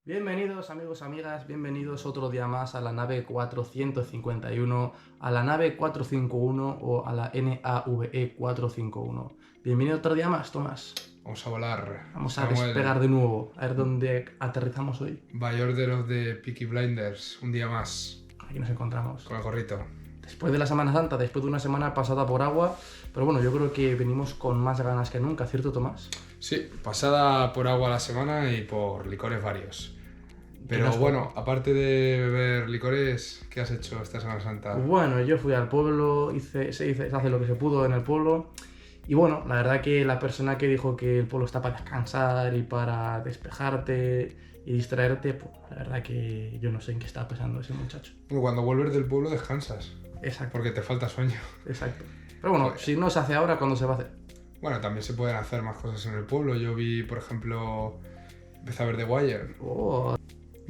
Bienvenidos amigos, amigas, bienvenidos otro día más a la nave 451, a la nave 451 o a la NAVE 451. Bienvenido otro día más, Tomás. Vamos a volar. Vamos a despegar de nuevo, a ver dónde aterrizamos hoy. By order of the Peaky Blinders, un día más. Aquí nos encontramos. Con el gorrito. Después de la Semana Santa, después de una semana pasada por agua, pero bueno, yo creo que venimos con más ganas que nunca, ¿cierto, Tomás? Sí, pasada por agua la semana y por licores varios. Pero bueno, aparte de beber licores, ¿qué has hecho esta Semana Santa? Bueno, yo fui al pueblo, se hace lo que se pudo en el pueblo. Y bueno, la verdad que la persona que dijo que el pueblo está para descansar y para despejarte y distraerte, pues la verdad que yo no sé en qué está pensando ese muchacho. Bueno, cuando vuelves del pueblo descansas. Exacto. Porque te falta sueño. Exacto. Pero bueno, si no se hace ahora, ¿cuándo se va a hacer? Bueno, también se pueden hacer más cosas en el pueblo. Yo vi, por ejemplo, empecé a ver The Wire. Oh,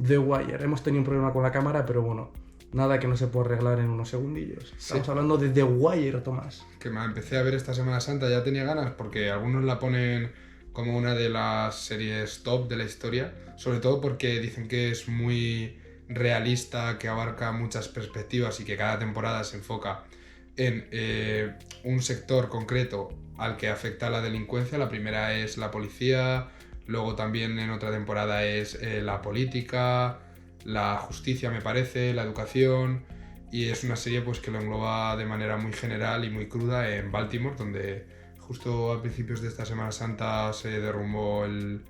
The Wire. Hemos tenido un problema con la cámara, pero bueno, nada que no se pueda arreglar en unos segundillos. Estamos hablando de The Wire, Tomás. Que me empecé a ver esta Semana Santa, ya tenía ganas porque algunos la ponen como una de las series top de la historia, sobre todo porque dicen que es muy realista, que abarca muchas perspectivas y que cada temporada se enfoca en un sector concreto al que afecta la delincuencia. La primera es la policía, luego también en otra temporada es la política, la justicia me parece, la educación, y es una serie pues que lo engloba de manera muy general y muy cruda en Baltimore, donde justo a principios de esta Semana Santa se derrumbó el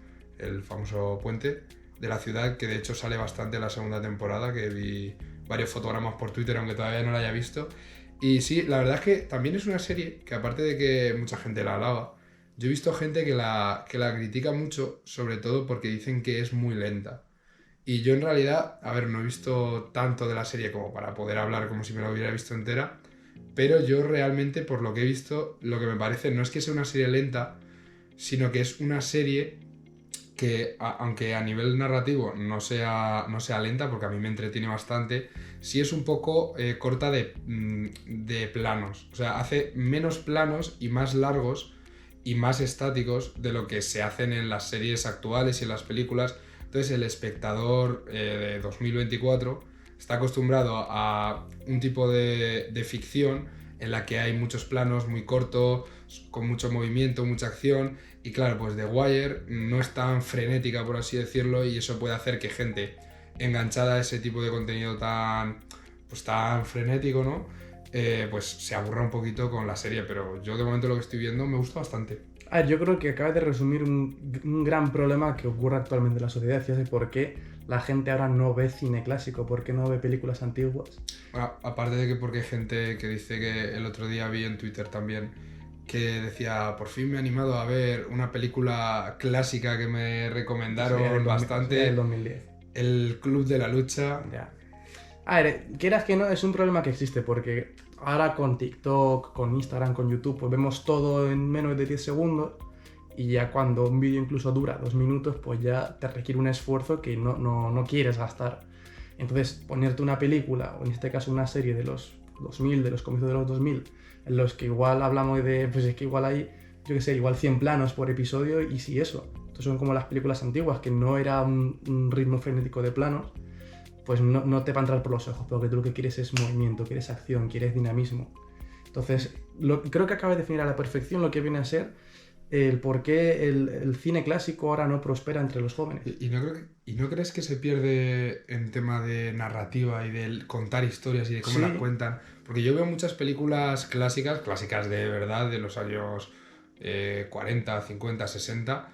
famoso puente de la ciudad, que de hecho sale bastante en la segunda temporada, que vi varios fotogramas por Twitter, aunque todavía no la haya visto. Y sí, la verdad es que también es una serie que, aparte de que mucha gente la alaba, yo he visto gente que la critica mucho, sobre todo porque dicen que es muy lenta. Y yo en realidad, a ver, no he visto tanto de la serie como para poder hablar como si me la hubiera visto entera, pero yo realmente, por lo que he visto, lo que me parece no es que sea una serie lenta, sino que es una serie que, aunque a nivel narrativo no sea lenta, porque a mí me entretiene bastante, sí es un poco corta de planos. O sea, hace menos planos y más largos y más estáticos de lo que se hacen en las series actuales y en las películas. Entonces el espectador de 2024 está acostumbrado a un tipo de ficción en la que hay muchos planos muy cortos, con mucho movimiento, mucha acción, y claro, pues The Wire no es tan frenética, por así decirlo, y eso puede hacer que gente enganchada a ese tipo de contenido tan frenético, ¿no? Pues se aburra un poquito con la serie, pero yo de momento lo que estoy viendo me gusta bastante. A ver, yo creo que acabas de resumir un gran problema que ocurre actualmente en la sociedad, y es por qué la gente ahora no ve cine clásico, por qué no ve películas antiguas. Bueno, aparte de que porque hay gente que dice, que el otro día vi en Twitter también, que decía, por fin me he animado a ver una película clásica que me recomendaron bastante. Del 2010. El Club de la Lucha. Ya. A ver, quieras que no, es un problema que existe, porque ahora con TikTok, con Instagram, con YouTube, pues vemos todo en menos de 10 segundos, y ya cuando un vídeo incluso dura 2 minutos, pues ya te requiere un esfuerzo que no quieres gastar. Entonces, ponerte una película, o en este caso una serie de los 2000, de los comienzos de los 2000, en los que igual hablamos de, pues es que igual hay, yo qué sé, igual 100 planos por episodio, y sí eso. Entonces son como las películas antiguas, que no era un ritmo frenético de planos, pues no te va a entrar por los ojos, porque tú lo que quieres es movimiento, quieres acción, quieres dinamismo. Entonces, creo que acabas de definir a la perfección lo que viene a ser el por qué el cine clásico ahora no prospera entre los jóvenes. ¿Y no crees que se pierde en tema de narrativa y de contar historias y de cómo las cuentan? Porque yo veo muchas películas clásicas de verdad, de los años 40, 50, 60,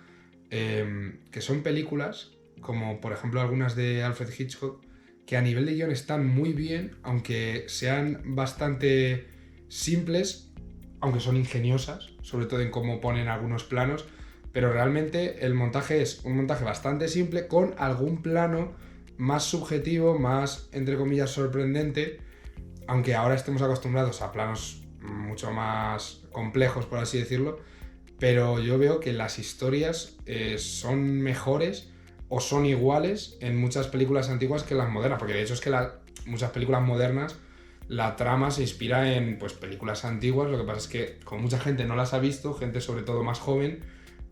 que son películas, como por ejemplo algunas de Alfred Hitchcock, que a nivel de guión están muy bien, aunque sean bastante simples, aunque son ingeniosas, sobre todo en cómo ponen algunos planos, pero realmente el montaje es un montaje bastante simple, con algún plano más subjetivo, más, entre comillas, sorprendente, aunque ahora estemos acostumbrados a planos mucho más complejos, por así decirlo, pero yo veo que las historias son mejores o son iguales en muchas películas antiguas que las modernas, porque de hecho es que muchas películas modernas la trama se inspira en pues, películas antiguas, lo que pasa es que como mucha gente no las ha visto, gente sobre todo más joven,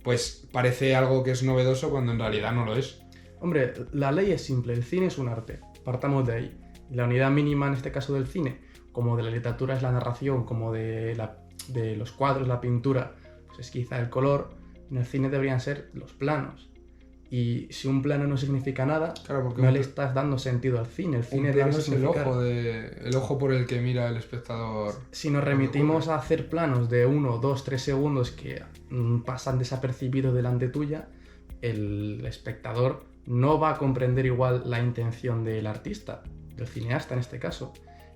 pues parece algo que es novedoso cuando en realidad no lo es. Hombre, la ley es simple, el cine es un arte, partamos de ahí. Y la unidad mínima en este caso del cine, como de la literatura es la narración, como de los cuadros, la pintura, pues es quizá el color, en el cine deberían ser los planos. Y si un plano no significa nada, Claro, porque no le estás dando sentido al cine. El cine un debe plano es significar... el ojo por el que mira el espectador. Si nos remitimos a hacer planos de 1, 2, 3 segundos que pasan desapercibidos delante tuya, el espectador no va a comprender igual la intención del artista, del cineasta en este caso.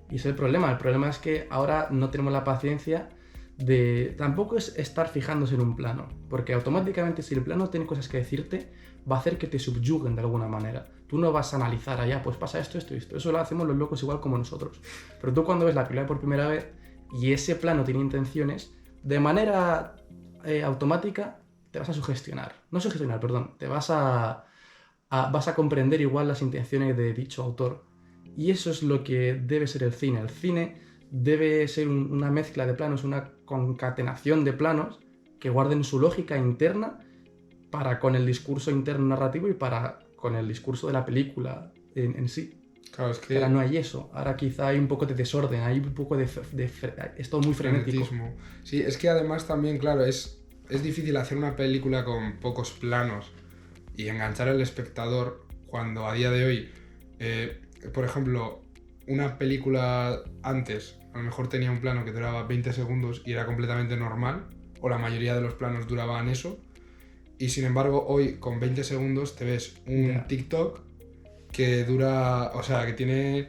Y ese es el problema. El problema es que ahora no tenemos la paciencia de... Tampoco es estar fijándose en un plano, porque automáticamente si el plano tiene cosas que decirte, va a hacer que te subyuguen de alguna manera. Tú no vas a analizar allá, pues pasa esto, esto y esto. Eso lo hacemos los locos igual como nosotros. Pero tú cuando ves la película por primera vez y ese plano tiene intenciones, de manera automática te vas a sugestionar. No sugestionar, perdón. Vas a comprender igual las intenciones de dicho autor. Y eso es lo que debe ser el cine. El cine debe ser una mezcla de planos, una concatenación de planos que guarden su lógica interna para con el discurso interno narrativo y para con el discurso de la película en sí. Claro, es que... Ahora no hay eso. Ahora quizá hay un poco de desorden, hay un poco de es todo muy frenético. frenetismo. Sí, es que además también, claro, es difícil hacer una película con pocos planos y enganchar al espectador cuando a día de hoy, por ejemplo, una película antes a lo mejor tenía un plano que duraba 20 segundos y era completamente normal, o la mayoría de los planos duraban eso, y sin embargo hoy con 20 segundos te ves un TikTok que dura, o sea, que tiene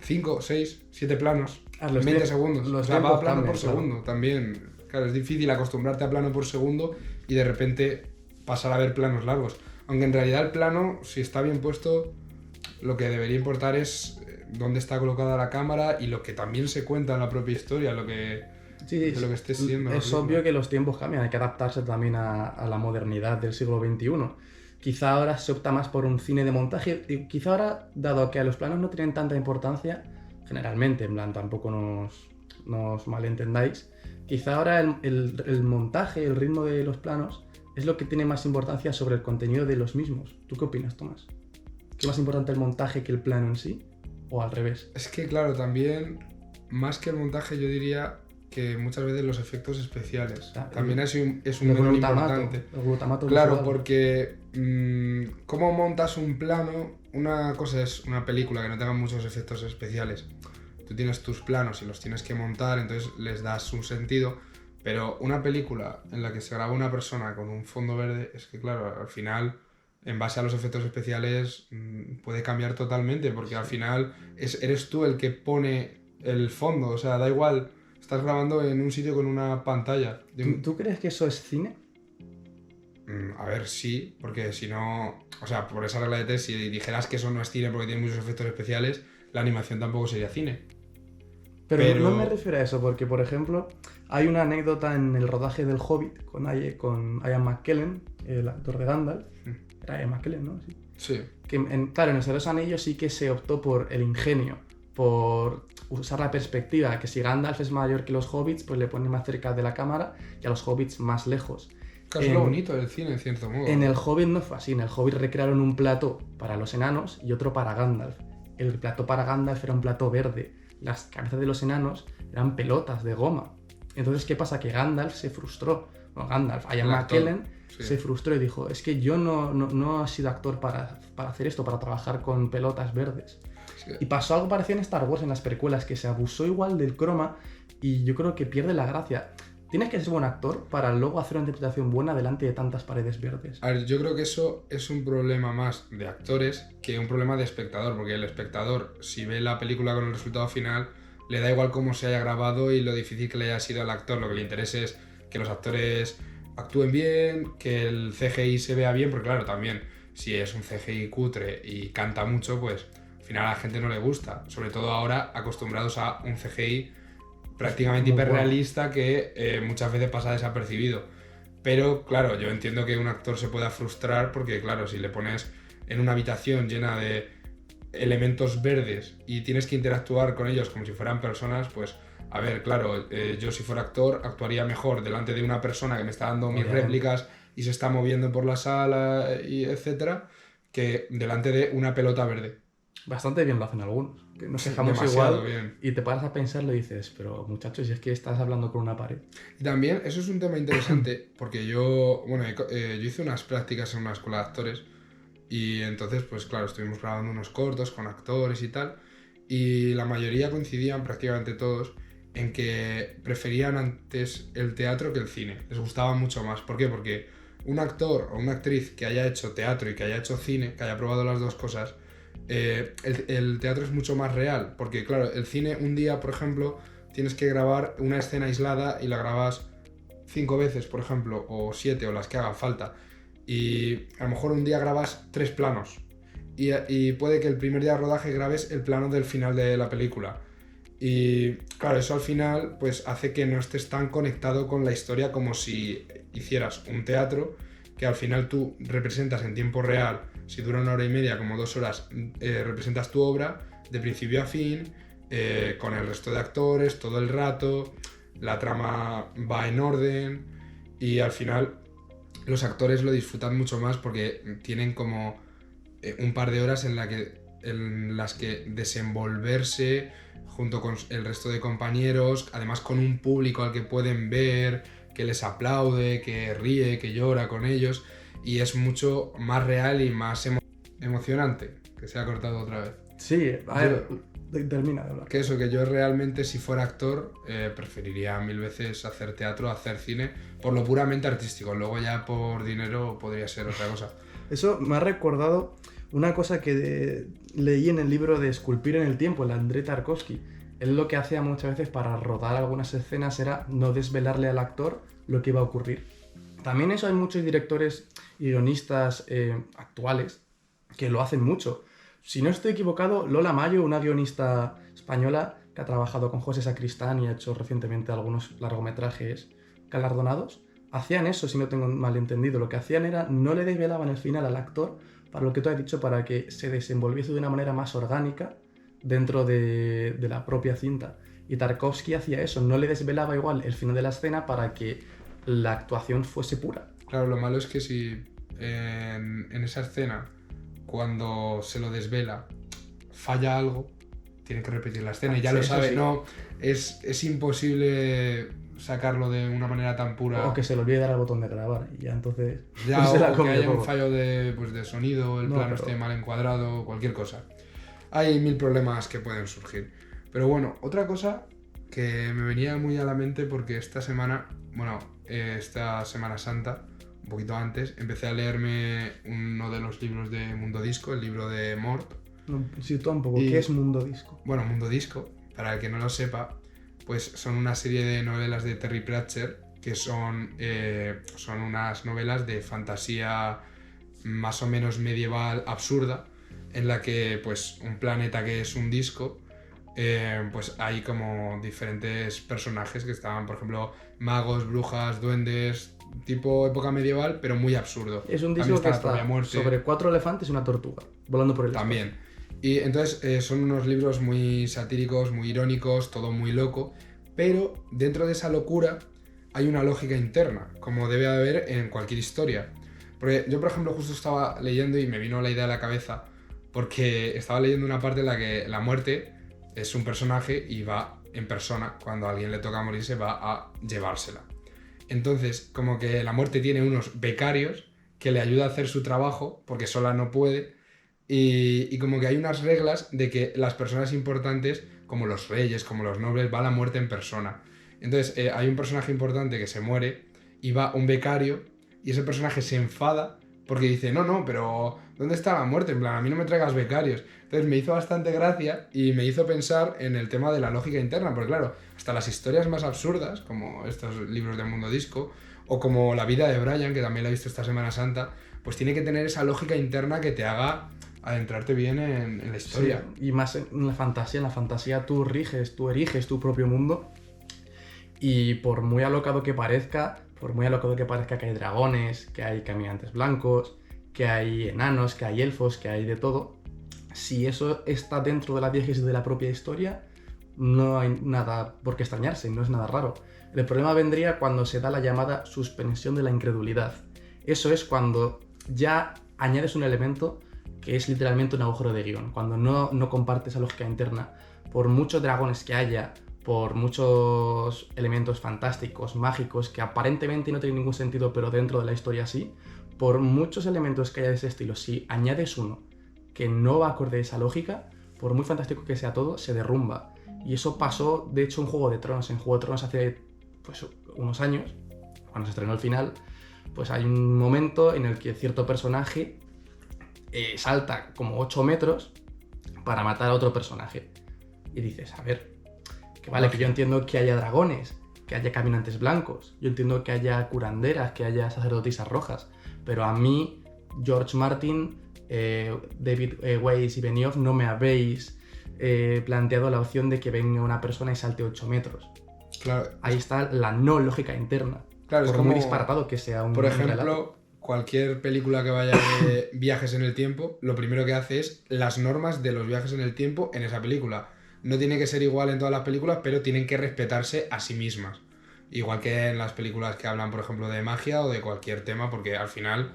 5, 6, 7 planos en 20 segundos. O sea, va a plano por segundo también. Claro, es difícil acostumbrarte a plano por segundo y de repente pasar a ver planos largos. Aunque en realidad el plano, si está bien puesto, lo que debería importar es dónde está colocada la cámara y lo que también se cuenta en la propia historia, lo que esté siendo. Es obvio que los tiempos cambian, hay que adaptarse también a la modernidad del siglo XXI. Quizá ahora se opta más por un cine de montaje y quizá ahora, dado que a los planos no tienen tanta importancia, generalmente, en plan, tampoco nos malentendáis, quizá ahora el montaje, el ritmo de los planos es lo que tiene más importancia sobre el contenido de los mismos. ¿Tú qué opinas, Tomás? ¿Qué es más importante el montaje que el plano en sí? ¿O al revés? Es que, claro, también, más que el montaje, yo diría que muchas veces los efectos especiales también es un menor importante. El glutamato claro, visual. porque cómo montas un plano, una cosa es una película que no tenga muchos efectos especiales. Tú tienes tus planos y los tienes que montar, entonces les das un sentido, pero una película en la que se graba una persona con un fondo verde, es que claro, al final, en base a los efectos especiales, puede cambiar totalmente, porque al final eres tú el que pone el fondo, o sea, da igual. Estás grabando en un sitio con una pantalla. ¿Tú crees que eso es cine? A ver, sí, porque si no... O sea, por esa regla de tres, si dijeras que eso no es cine porque tiene muchos efectos especiales, la animación tampoco sería cine. Pero no me refiero a eso, porque, por ejemplo, hay una anécdota en el rodaje del Hobbit con Ian McKellen, el actor de Gandalf. Era Ian McKellen, ¿no? Sí. Que, claro, en El Señor de los Anillos sí que se optó por el ingenio, por usar la perspectiva, que si Gandalf es mayor que los hobbits, pues le ponen más cerca de la cámara y a los hobbits más lejos. Claro, es lo bonito del cine, en cierto modo. En el Hobbit no fue así. En el Hobbit recrearon un plató para los enanos y otro para Gandalf. El plató para Gandalf era un plató verde. Las cabezas de los enanos eran pelotas de goma. Entonces, ¿qué pasa? Que Gandalf se frustró. No, Ian McKellen se frustró y dijo, es que yo no he sido actor para hacer esto, para trabajar con pelotas verdes. Sí. Y pasó algo parecido en Star Wars, en las precuelas, que se abusó igual del croma y yo creo que pierde la gracia. Tienes que ser buen actor para luego hacer una interpretación buena delante de tantas paredes verdes. A ver, yo creo que eso es un problema más de actores que un problema de espectador, porque el espectador, si ve la película con el resultado final, le da igual cómo se haya grabado y lo difícil que le haya sido al actor. Lo que le interesa es que los actores actúen bien, que el CGI se vea bien, porque claro, también si es un CGI cutre y canta mucho, pues al final a la gente no le gusta. Sobre todo ahora acostumbrados a un CGI prácticamente hiperrealista que muchas veces pasa desapercibido. Pero claro, yo entiendo que un actor se pueda frustrar porque claro, si le pones en una habitación llena de elementos verdes y tienes que interactuar con ellos como si fueran personas, pues a ver, claro, yo si fuera actor actuaría mejor delante de una persona que me está dando mis réplicas y se está moviendo por la sala y etcétera, que delante de una pelota verde. Bastante bien lo hacen algunos, que nos quejamos igual bien. Y te paras a pensarlo y dices, pero muchachos, si es que estás hablando con una pared. Y también, eso es un tema interesante, porque yo hice unas prácticas en una escuela de actores y entonces, pues claro, estuvimos grabando unos cortos con actores y tal, y la mayoría coincidían, prácticamente todos, en que preferían antes el teatro que el cine. Les gustaba mucho más. ¿Por qué? Porque un actor o una actriz que haya hecho teatro y que haya hecho cine, que haya probado las dos cosas, el teatro es mucho más real. Porque claro, el cine un día, por ejemplo, tienes que grabar una escena aislada y la grabas 5 veces, por ejemplo, o 7 o las que haga falta. Y a lo mejor un día grabas 3 planos. Y puede que el primer día de rodaje grabes el plano del final de la película. Y claro, eso al final pues hace que no estés tan conectado con la historia como si hicieras un teatro que al final tú representas en tiempo real. Si dura 1 hora y media, como 2 horas, representas tu obra de principio a fin, con el resto de actores, todo el rato, la trama va en orden y al final los actores lo disfrutan mucho más porque tienen como un par de horas en las que desenvolverse junto con el resto de compañeros, además con un público al que pueden ver, que les aplaude, que ríe, que llora con ellos, y es mucho más real y más emocionante. Que se ha cortado otra vez. Sí, a ver, termina de hablar. Que eso, que yo realmente si fuera actor preferiría 1000 veces hacer teatro a hacer cine, por lo puramente artístico, luego ya por dinero podría ser otra cosa. Eso me ha recordado una cosa que leí en el libro de Esculpir en el tiempo, el Andrei Tarkovsky. Él lo que hacía muchas veces para rodar algunas escenas era no desvelarle al actor lo que iba a ocurrir. También eso hay muchos directores y guionistas actuales que lo hacen mucho. Si no estoy equivocado, Lola Mayo, una guionista española que ha trabajado con José Sacristán y ha hecho recientemente algunos largometrajes galardonados, hacían eso, si no tengo mal entendido. Lo que hacían era no le desvelaban el final al actor, para lo que tú has dicho, para que se desenvolviese de una manera más orgánica dentro de la propia cinta. Y Tarkovsky hacía eso, no le desvelaba igual el final de la escena para que la actuación fuese pura. Claro, lo malo es que si en esa escena, cuando se lo desvela, falla algo, tiene que repetir la escena y ya sí, lo sabe, sí. No, es imposible sacarlo de una manera tan pura. O que se le olvide dar al botón de grabar y ya entonces... Ya, o que haya un fallo de sonido, el plano esté mal encuadrado, cualquier cosa. Hay 1000 problemas que pueden surgir. Pero bueno, otra cosa que me venía muy a la mente porque esta Semana Santa, un poquito antes, empecé a leerme uno de los libros de Mundo Disco, el libro de Mort. Sitúa un poco, ¿qué es Mundo Disco? Bueno, Mundo Disco, para el que no lo sepa, pues son una serie de novelas de Terry Pratchett que son unas novelas de fantasía más o menos medieval absurda, en la que pues un planeta que es un disco, pues hay como diferentes personajes que estaban, por ejemplo, magos, brujas, duendes, tipo época medieval, pero muy absurdo. Es un disco que está sobre 4 elefantes y una tortuga, volando por el espacio. También. Y entonces son unos libros muy satíricos, muy irónicos, todo muy loco, pero dentro de esa locura hay una lógica interna, como debe haber en cualquier historia. Porque yo, por ejemplo, justo estaba leyendo y me vino la idea a la cabeza, porque estaba leyendo una parte en la que la muerte es un personaje y va en persona, cuando a alguien le toca morirse, va a llevársela. Entonces, como que la muerte tiene unos becarios que le ayuda a hacer su trabajo, porque sola no puede, y como que hay unas reglas de que las personas importantes, como los reyes, como los nobles, va a la muerte en persona. Entonces, hay un personaje importante que se muere y va un becario, y ese personaje se enfada porque dice, no, pero ¿dónde está la muerte? En plan, a mí no me traigas becarios. Entonces me hizo bastante gracia y me hizo pensar en el tema de la lógica interna, porque claro, hasta las historias más absurdas, como estos libros de Mundo Disco, o como La vida de Brian, que también la he visto esta Semana Santa, pues tiene que tener esa lógica interna que te haga adentrarte bien en la historia. Sí, y más en la fantasía tú eriges tu propio mundo, y por muy alocado que parezca que hay dragones, que hay caminantes blancos, que hay enanos, que hay elfos, que hay de todo, si eso está dentro de la diégesis de la propia historia, no hay nada por qué extrañarse, no es nada raro. El problema vendría cuando se da la llamada suspensión de la incredulidad. Eso es cuando ya añades un elemento que es literalmente un agujero de guión, cuando no compartes la lógica interna. Por muchos dragones que haya, por muchos elementos fantásticos, mágicos, que aparentemente no tienen ningún sentido, pero dentro de la historia sí, por muchos elementos que haya de ese estilo, si añades uno que no va acorde a esa lógica, por muy fantástico que sea todo, se derrumba. Y eso pasó, de hecho, en Juego de Tronos. En Juego de Tronos hace pues, unos años, cuando se estrenó el final, pues hay un momento en el que cierto personaje salta como 8 metros para matar a otro personaje. Y dices, a ver, que vale, que yo entiendo que haya dragones, que haya caminantes blancos, yo entiendo que haya curanderas, que haya sacerdotisas rojas, pero a mí, George Martin, David Weiss y Benioff, no me habéis planteado la opción de que venga una persona y salte 8 metros. Claro. Ahí está la no lógica interna. Claro, por es como, muy disparatado que sea un por ejemplo, relato. Cualquier película que vaya de viajes en el tiempo, lo primero que hace es las normas de los viajes en el tiempo en esa película. No tiene que ser igual en todas las películas, pero tienen que respetarse a sí mismas. Igual que en las películas que hablan, por ejemplo, de magia o de cualquier tema, porque al final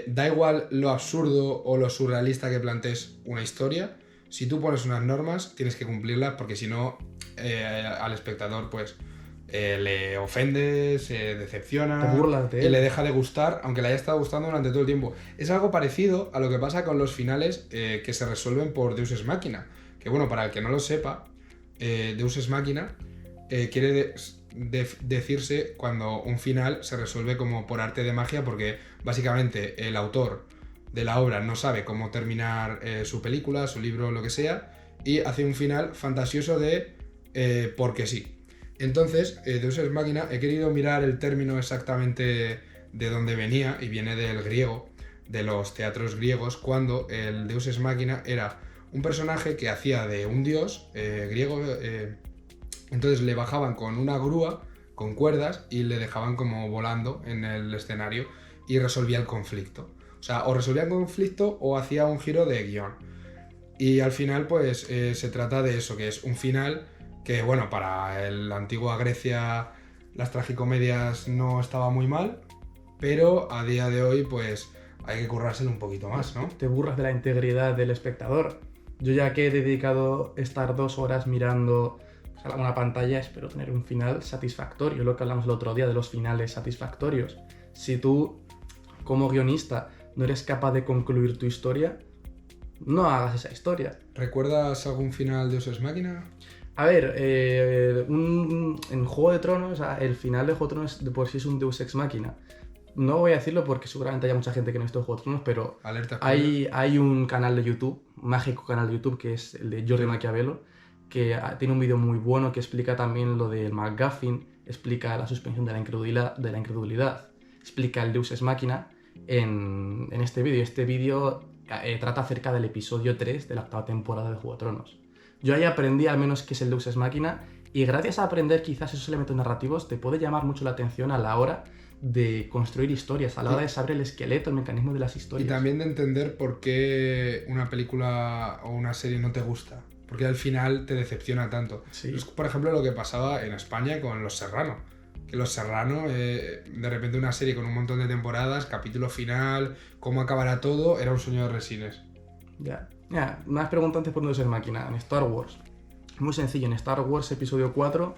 da igual lo absurdo o lo surrealista que plantees una historia. Si tú pones unas normas, tienes que cumplirlas, porque si no, al espectador pues le ofende, se decepciona, Te burlas de él. y le deja de gustar, aunque le haya estado gustando durante todo el tiempo. Es algo parecido a lo que pasa con los finales que se resuelven por Deus Ex Machina. Que bueno, para el que no lo sepa, Deus Ex Machina quiere decirse cuando un final se resuelve como por arte de magia, porque básicamente el autor de la obra no sabe cómo terminar su película, su libro, lo que sea, y hace un final fantasioso de porque sí. Entonces, Deus Ex Machina, he querido mirar el término exactamente de dónde venía, y viene del griego, de los teatros griegos, cuando el Deus Ex Machina era un personaje que hacía de un dios griego, entonces le bajaban con una grúa, con cuerdas, y le dejaban como volando en el escenario y resolvía el conflicto. O sea, o resolvía el conflicto o hacía un giro de guión. Y al final, pues, se trata de eso, que es un final que, bueno, para la antigua Grecia las tragicomedias no estaba muy mal, pero a día de hoy, pues, hay que currárselo un poquito más, ¿no? Te burlas de la integridad del espectador. Yo ya que he dedicado estar 2 horas mirando pues, a una pantalla, espero tener un final satisfactorio, lo que hablamos el otro día de los finales satisfactorios. Si tú, como guionista, no eres capaz de concluir tu historia, no hagas esa historia. ¿Recuerdas algún final de Deus Ex Machina? A ver, en Juego de Tronos, el final de Juego de Tronos de por sí es un Deus Ex Machina. No voy a decirlo porque seguramente haya mucha gente que no esté en Juego de Tronos, pero hay un canal de YouTube, un mágico canal de YouTube, que es el de Jordi Maquiavelo, que tiene un vídeo muy bueno que explica también lo del MacGuffin, explica la suspensión de la incredulidad, explica el Deus Ex Machina en este vídeo. Este vídeo trata acerca del episodio 3 de la 8ª temporada de Juego de Tronos. Yo ahí aprendí al menos qué es el Deus Ex Machina, y gracias a aprender quizás esos elementos narrativos te puede llamar mucho la atención a la hora de construir historias, a la hora de saber el esqueleto, el mecanismo de las historias. Y también de entender por qué una película o una serie no te gusta, porque al final te decepciona tanto. Sí. Es, por ejemplo, lo que pasaba en España con Los Serrano. Que Los Serrano, de repente una serie con un montón de temporadas, capítulo final, cómo acabará todo, era un sueño de resines. Ya, me has preguntado antes por Deus Ex Machina, en Star Wars. Muy sencillo, en Star Wars episodio 4,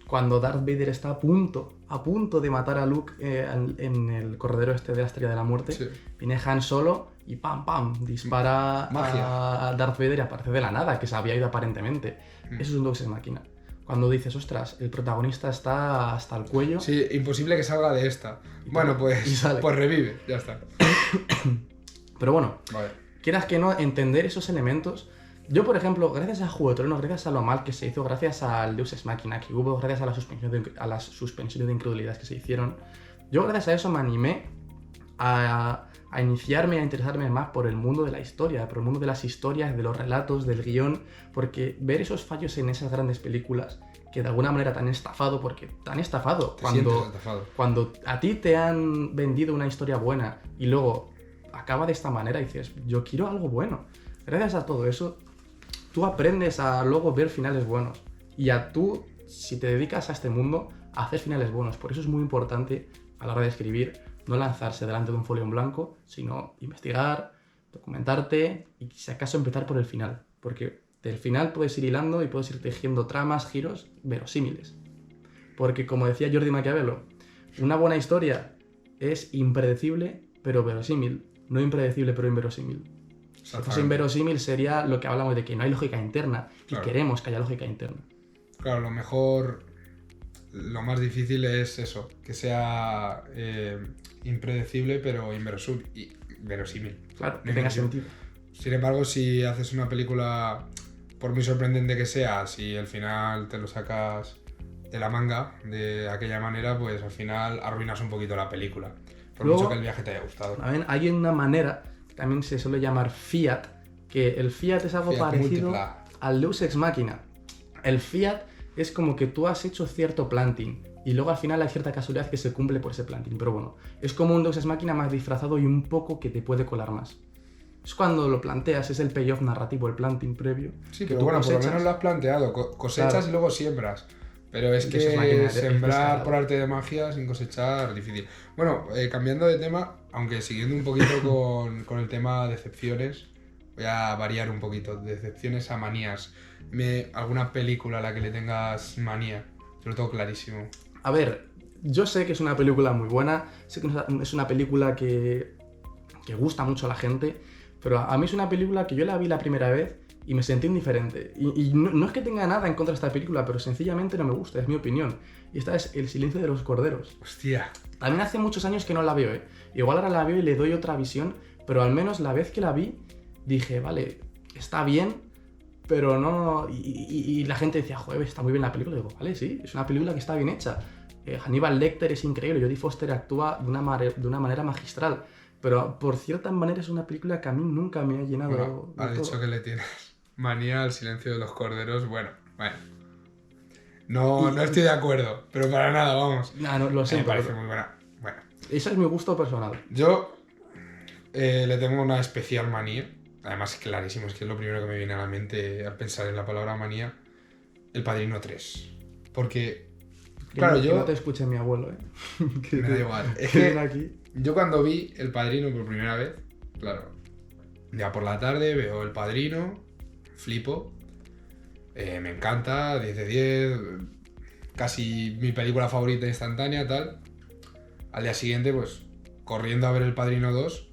cuando Darth Vader está a punto de matar a Luke en el corredero este de la Estrella de la Muerte, Sí. viene Han Solo y ¡pam! Dispara Magia. a Darth Vader y aparece de la nada, que se había ido aparentemente. Eso es un Deus Ex Machina. Cuando dices, ostras, el protagonista está hasta el cuello. Sí, imposible que salga de esta. Bueno, pues revive, ya está. Pero bueno, Vale. quieras que no, entender esos elementos. Yo, por ejemplo, gracias a Juego de Tronos, gracias a lo mal que se hizo, gracias al Deus Ex Machina que hubo, gracias a las suspensiones de incredulidad que se hicieron, yo gracias a eso me animé a iniciarme, a interesarme más por el mundo de la historia, por el mundo de las historias, de los relatos, del guión, porque ver esos fallos en esas grandes películas que de alguna manera te han estafado, porque te han estafado. Cuando a ti te han vendido una historia buena y luego acaba de esta manera y dices, yo quiero algo bueno. Gracias a todo eso, tú aprendes a luego ver finales buenos. Y tú, si te dedicas a este mundo, a hacer finales buenos. Por eso es muy importante a la hora de escribir no lanzarse delante de un folio en blanco, sino investigar, documentarte y si acaso empezar por el final. Porque del final puedes ir hilando y puedes ir tejiendo tramas, giros verosímiles. Porque como decía Jordi Maquiavelo, una buena historia es impredecible pero verosímil, no impredecible pero inverosímil. Si fuese inverosímil sería lo que hablamos de que no hay lógica interna y queremos que haya lógica interna. Claro, lo más difícil es eso, que sea impredecible pero verosímil. Claro, que tenga sentido. Sin embargo, si haces una película, por muy sorprendente que sea, si al final te lo sacas de la manga de aquella manera, pues al final arruinas un poquito la película. Por mucho que el viaje te haya gustado. Hay una manera, que también se suele llamar fiat, que el fiat es algo parecido múltipla al Deus Ex Machina. El fiat es como que tú has hecho cierto planting y luego al final hay cierta casualidad que se cumple por ese planting. Pero bueno, es como un Deus Ex Machina más disfrazado y un poco que te puede colar más. Es cuando lo planteas, es el payoff narrativo, el planting previo. Sí, pero bueno, por lo menos lo has planteado. Cosechas claro. Y luego siembras. Pero es que sembrar por arte de magia sin cosechar, difícil. Bueno, cambiando de tema, aunque siguiendo un poquito con el tema decepciones, voy a variar un poquito. Decepciones a manías. ¿Alguna película a la que le tengas manía? Te lo tengo clarísimo. A ver, yo sé que es una película muy buena, sé que es una película que gusta mucho a la gente, pero a mí es una película que yo la vi la primera vez y me sentí indiferente. Y no es que tenga nada en contra de esta película, pero sencillamente no me gusta, es mi opinión. Y esta es El silencio de los corderos. Hostia. También hace muchos años que no la veo, Igual ahora la veo y le doy otra visión, pero al menos la vez que la vi, dije, vale, está bien, pero no... Y la gente decía, joder, está muy bien la película. Y digo, vale, sí, es una película que está bien hecha. Hannibal Lecter es increíble, Jodie Foster actúa de una manera magistral. Pero por cierta manera es una película que a mí nunca me ha llenado. Bueno, has dicho que le tienes manía al silencio de los corderos. Bueno. No estoy de acuerdo, pero para nada, vamos. No, lo sé. Me parece muy buena. Bueno. Ese es mi gusto personal. Yo le tengo una especial manía. Además, clarísimo, es que es lo primero que me viene a la mente al pensar en la palabra manía. El Padrino 3. Porque, claro, yo... no te escuché mi abuelo, Me da igual. Es que aquí... Yo cuando vi El Padrino por primera vez, claro, ya por la tarde veo El Padrino, flipo, me encanta, 10 de 10, casi mi película favorita instantánea, tal. Al día siguiente, pues, corriendo a ver El Padrino 2,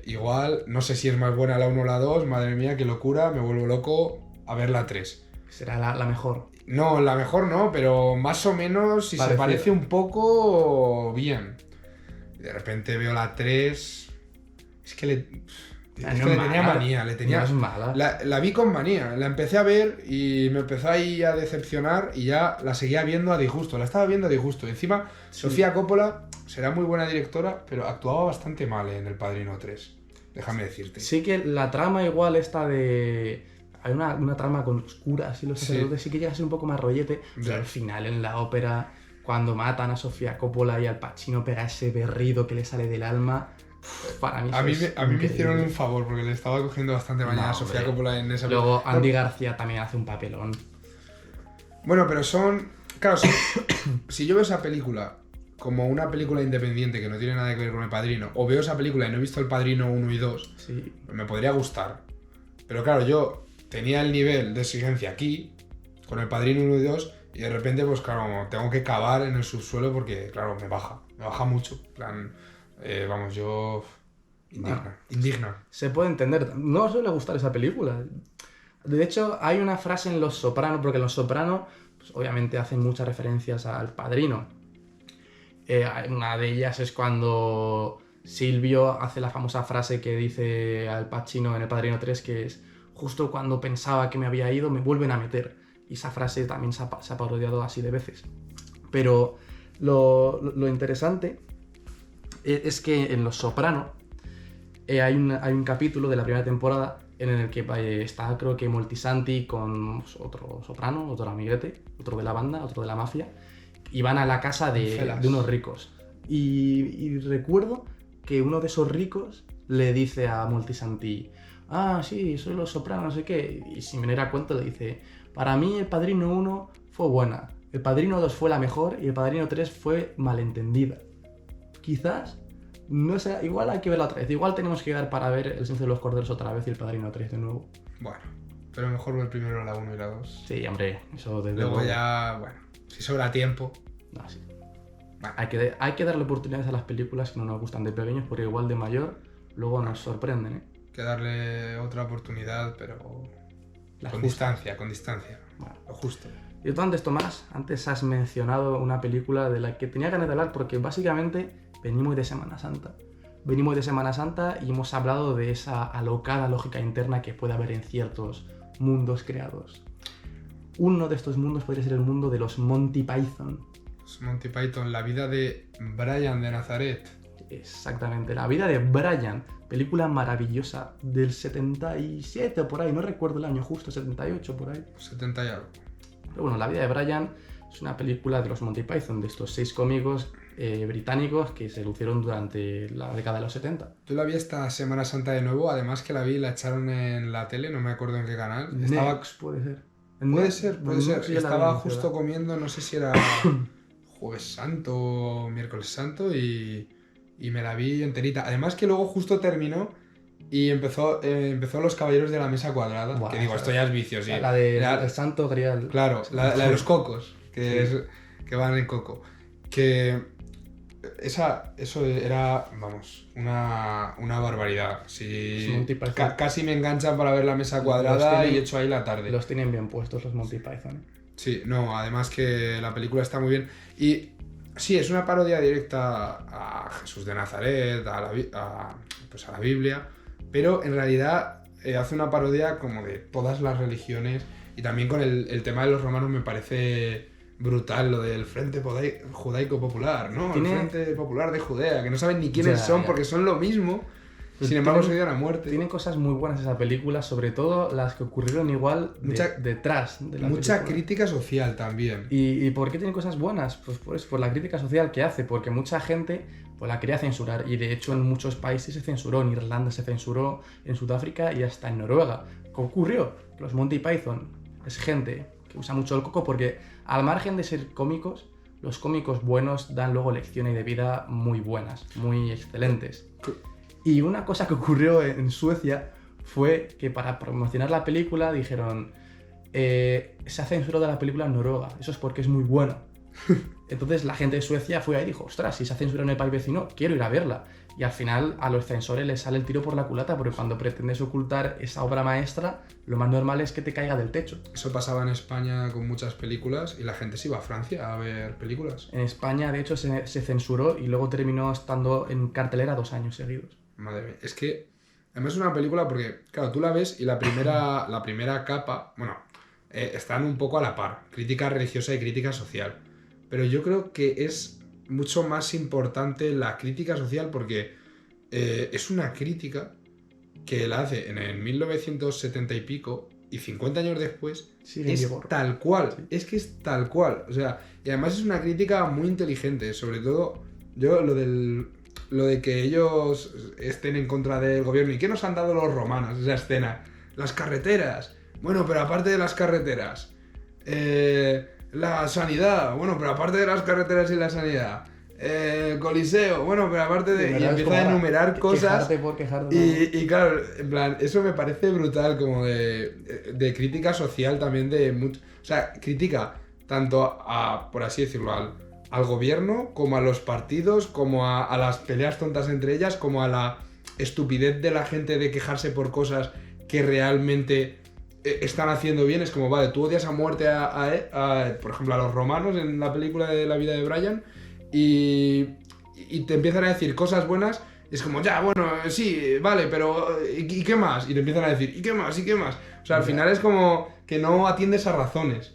igual, no sé si es más buena la 1 o la 2, madre mía, qué locura, me vuelvo loco a ver la 3. Será la mejor. No, la mejor no, pero más o menos si se parece un poco bien. De repente veo la 3. Es que le tenía manía. No es mala. La vi con manía. La empecé a ver y me empezó ahí a decepcionar y ya la seguía viendo a disgusto. La estaba viendo a disgusto. Encima, sí. Sofía Coppola será muy buena directora, pero actuaba bastante mal en El Padrino 3. Déjame decirte. Sí que la trama igual está de... Hay una trama con los curas y los sacerdotes, sí que llega a ser un poco más rollete, pero al final en la ópera, cuando matan a Sofía Coppola y Al Pacino pega ese berrido que le sale del alma, para mí a mí me hicieron un favor, porque le estaba cogiendo bastante mañana a Sofía Coppola en esa película. Luego Andy García también hace un papelón. Bueno, pero claro, si yo veo esa película como una película independiente que no tiene nada que ver con El Padrino, o veo esa película y no he visto El Padrino 1 y 2, sí. Me podría gustar. Pero claro, yo tenía el nivel de exigencia aquí, con El Padrino 1 y 2, y de repente, pues claro, tengo que cavar en el subsuelo porque, claro, me baja mucho. En plan, yo... Indigna. Se puede entender. No suele gustar esa película. De hecho, hay una frase en Los Soprano, porque en Los Soprano, pues, obviamente hacen muchas referencias al Padrino. Una de ellas es cuando Silvio hace la famosa frase que dice Al Pacino en El Padrino 3, que es: justo cuando pensaba que me había ido, me vuelven a meter. Y esa frase también se ha parodiado así de veces. Pero lo interesante es que en Los Soprano hay un capítulo de la primera temporada en el que está, creo que, Moltisanti con otro soprano, otro amiguete, otro de la banda, otro de la mafia, y van a la casa de unos ricos. Y recuerdo que uno de esos ricos le dice a Moltisanti, ah, sí, soy Los Sopranos, no sé qué, y sin venir a cuento le dice, para mí El Padrino 1 fue buena, El Padrino 2 fue la mejor y El Padrino 3 fue malentendida. Quizás, no sé, igual hay que verla otra vez, igual tenemos que llegar para ver El Silencio de los Corderos otra vez y El Padrino 3 de nuevo. Bueno, pero mejor ver primero la 1 y la 2. Sí, hombre, eso desde Luego luego. ya, bueno, si sobra tiempo. No, sí. Bueno, Hay que darle oportunidades a las películas que no nos gustan de pequeños porque igual de mayor luego nos sorprenden, ¿eh? hay que darle otra oportunidad, pero La con justa. distancia, con distancia. Bueno. Lo justo. Y tú antes, Tomás, antes has mencionado una película de la que tenía ganas de hablar porque básicamente venimos de Semana Santa. Venimos de Semana Santa y hemos hablado de esa alocada lógica interna que puede haber en ciertos mundos creados. Uno de estos mundos podría ser el mundo de los Monty Python. Los Monty Python, la vida de Brian de Nazaret. Exactamente, La vida de Brian, película maravillosa del 77 o por ahí, no recuerdo el año justo, 78 por ahí. 70 y algo. Pero bueno, La vida de Brian es una película de los Monty Python, de estos 6 cómicos británicos que se lucieron durante la década de los 70. Yo la vi esta Semana Santa de nuevo, además que la vi y la echaron en la tele, no me acuerdo en qué canal. Next, puede ser. Puede ser. No sé si ya la Estaba había justo anunciado. comiendo, no sé si era Jueves Santo o Miércoles Santo y me la vi enterita. Además que luego justo terminó y empezó Los Caballeros de la Mesa Cuadrada. Buah, que digo, esa- esto ya es vicio, sí. La de La- El Santo Grial. Claro, la de los cocos, que, Sí. que van en coco. Que eso era, vamos, una barbaridad. Sí, Los Monty Python. casi me enganchan para ver la Mesa Cuadrada tienen- y echo ahí la tarde. Los tienen bien puestos los Monty Python. Sí, no, además que la película está muy bien. Y sí, es una parodia directa a Jesús de Nazaret, pues a la Biblia, pero en realidad hace una parodia como de todas las religiones y también con el tema de los romanos me parece brutal lo del Frente Judaico Popular, ¿no? Tiene- El Frente Popular de Judea, que no saben ni quiénes Ya, son ya. porque son lo mismo, Pues sin embargo se tienen- odian a muerte. Tienen cosas muy buenas esa película, sobre todo las que ocurrieron igual detrás de la Mucha película. crítica social también. ¿Y por qué tiene cosas buenas? Pues por la crítica social que hace, porque mucha gente pues la quería censurar y de hecho en muchos países se censuró, en Irlanda se censuró, en Sudáfrica y hasta en Noruega. ¿Qué ocurrió? Los Monty Python es gente que usa mucho el coco porque al margen de ser cómicos, los cómicos buenos dan luego lecciones de vida muy buenas, muy excelentes. Y una cosa que ocurrió en Suecia fue que para promocionar la película dijeron se ha censurado la película en Noruega, eso es porque es muy buena. Entonces la gente de Suecia fue ahí y dijo, ostras, si se ha censurado en el país vecino, quiero ir a verla. Y al final a los censores les sale el tiro por la culata porque cuando pretendes ocultar esa obra maestra, lo más normal es que te caiga del techo. Eso pasaba en España con muchas películas y la gente se iba a Francia a ver películas. En España, de hecho, se censuró y luego terminó estando en cartelera 2 años seguidos. Madre mía, es que además es una película porque, claro, tú la ves y la primera capa, bueno, están un poco a la par, crítica religiosa y crítica social. Pero yo creo que es mucho más importante la crítica social porque es una crítica que la hace en el 1970 y pico y 50 años después Sigue en es vigor. tal cual, Sí. es que es tal cual, o sea, y además es una crítica muy inteligente, sobre todo yo lo de que ellos estén en contra del gobierno y qué nos han dado los romanos, esa escena, las carreteras, bueno, pero aparte de las carreteras, la sanidad, bueno, pero aparte de las carreteras y la sanidad, Coliseo, bueno, pero aparte de... Y empieza a enumerar cosas. Quejarte por quejarte. Y claro, en plan, eso me parece brutal, como de crítica social también, o sea, crítica tanto a, por así decirlo, al gobierno, como a los partidos, como a las peleas tontas entre ellas, como a la estupidez de la gente de quejarse por cosas que realmente están haciendo bien. Es como, vale, tú odias a muerte por ejemplo, a los romanos en la película de La vida de Brian y te empiezan a decir cosas buenas. Es como, ya, bueno, sí, vale, pero ¿y qué más? Y te empiezan a decir, ¿y qué más? ¿Y qué más? O sea, al final es como que no atiendes a razones.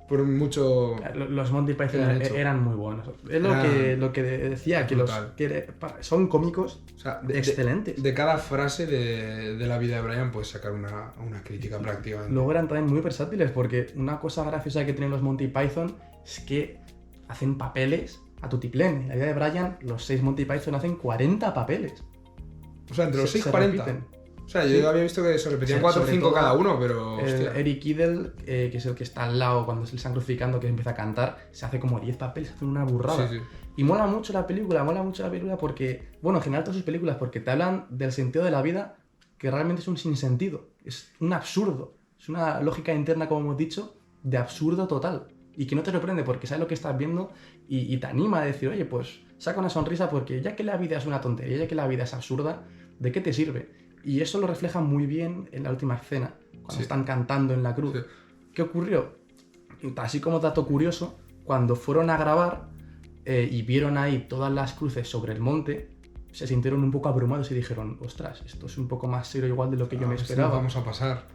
Por mucho... Los Monty Python han hecho. eran muy buenos. Es lo que decía, que Brutal. son cómicos O sea, excelentes. De cada frase de La vida de Brian puedes sacar una crítica prácticamente. Luego eran también muy versátiles porque una cosa graciosa que tienen los Monty Python es que hacen papeles a tutiplén. En La vida de Brian, los 6 Monty Python hacen 40 papeles. O sea, entre los 6 se 40. repiten. O sea, yo había visto que se repetían 4 o 5 cada uno, pero... Eric Idle, que es el que está al lado cuando se le están crucificando, que empieza a cantar, se hace como 10 papeles, hace una burrada. Sí. Y mola mucho la película porque... Bueno, en general todas sus películas, porque te hablan del sentido de la vida, que realmente es un sinsentido. Es un absurdo. Es una lógica interna, como hemos dicho, de absurdo total. Y que no te sorprende porque sabes lo que estás viendo y te anima a decir, oye, pues saca una sonrisa porque ya que la vida es una tontería, ya que la vida es absurda, ¿de qué te sirve? Y eso lo refleja muy bien en la última escena, cuando están cantando en la cruz. Sí. ¿Qué ocurrió? Así como dato curioso, cuando fueron a grabar y vieron ahí todas las cruces sobre el monte, se sintieron un poco abrumados y dijeron, ostras, esto es un poco más serio igual de lo que yo me esperaba. A ver si nos vamos a pasar.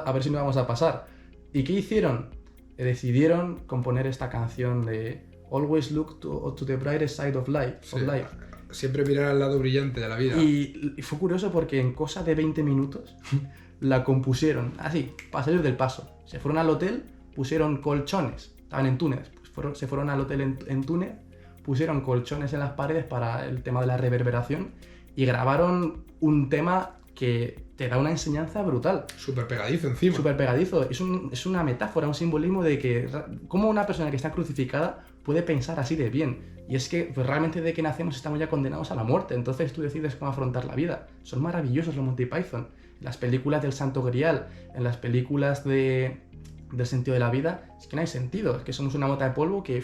A ver si no vamos a pasar. ¿Y qué hicieron? Decidieron componer esta canción de Always Look to the Brightest Side of Life. Siempre mirar al lado brillante de la vida. Y fue curioso porque en cosa de 20 minutos la compusieron así, para salir del paso. Se fueron al hotel, pusieron colchones, estaban en Túnez, pues se fueron al hotel en Túnez, pusieron colchones en las paredes para el tema de la reverberación y grabaron un tema que te da una enseñanza brutal. Súper pegadizo encima. Súper pegadizo. Es una metáfora, un simbolismo de que cómo una persona que está crucificada puede pensar así de bien. Y es que pues, realmente de que nacemos estamos ya condenados a la muerte. Entonces tú decides cómo afrontar la vida. Son maravillosos los Monty Python. En las películas del Santo Grial, en las películas del sentido de la vida, es que no hay sentido. Es que somos una mota de polvo que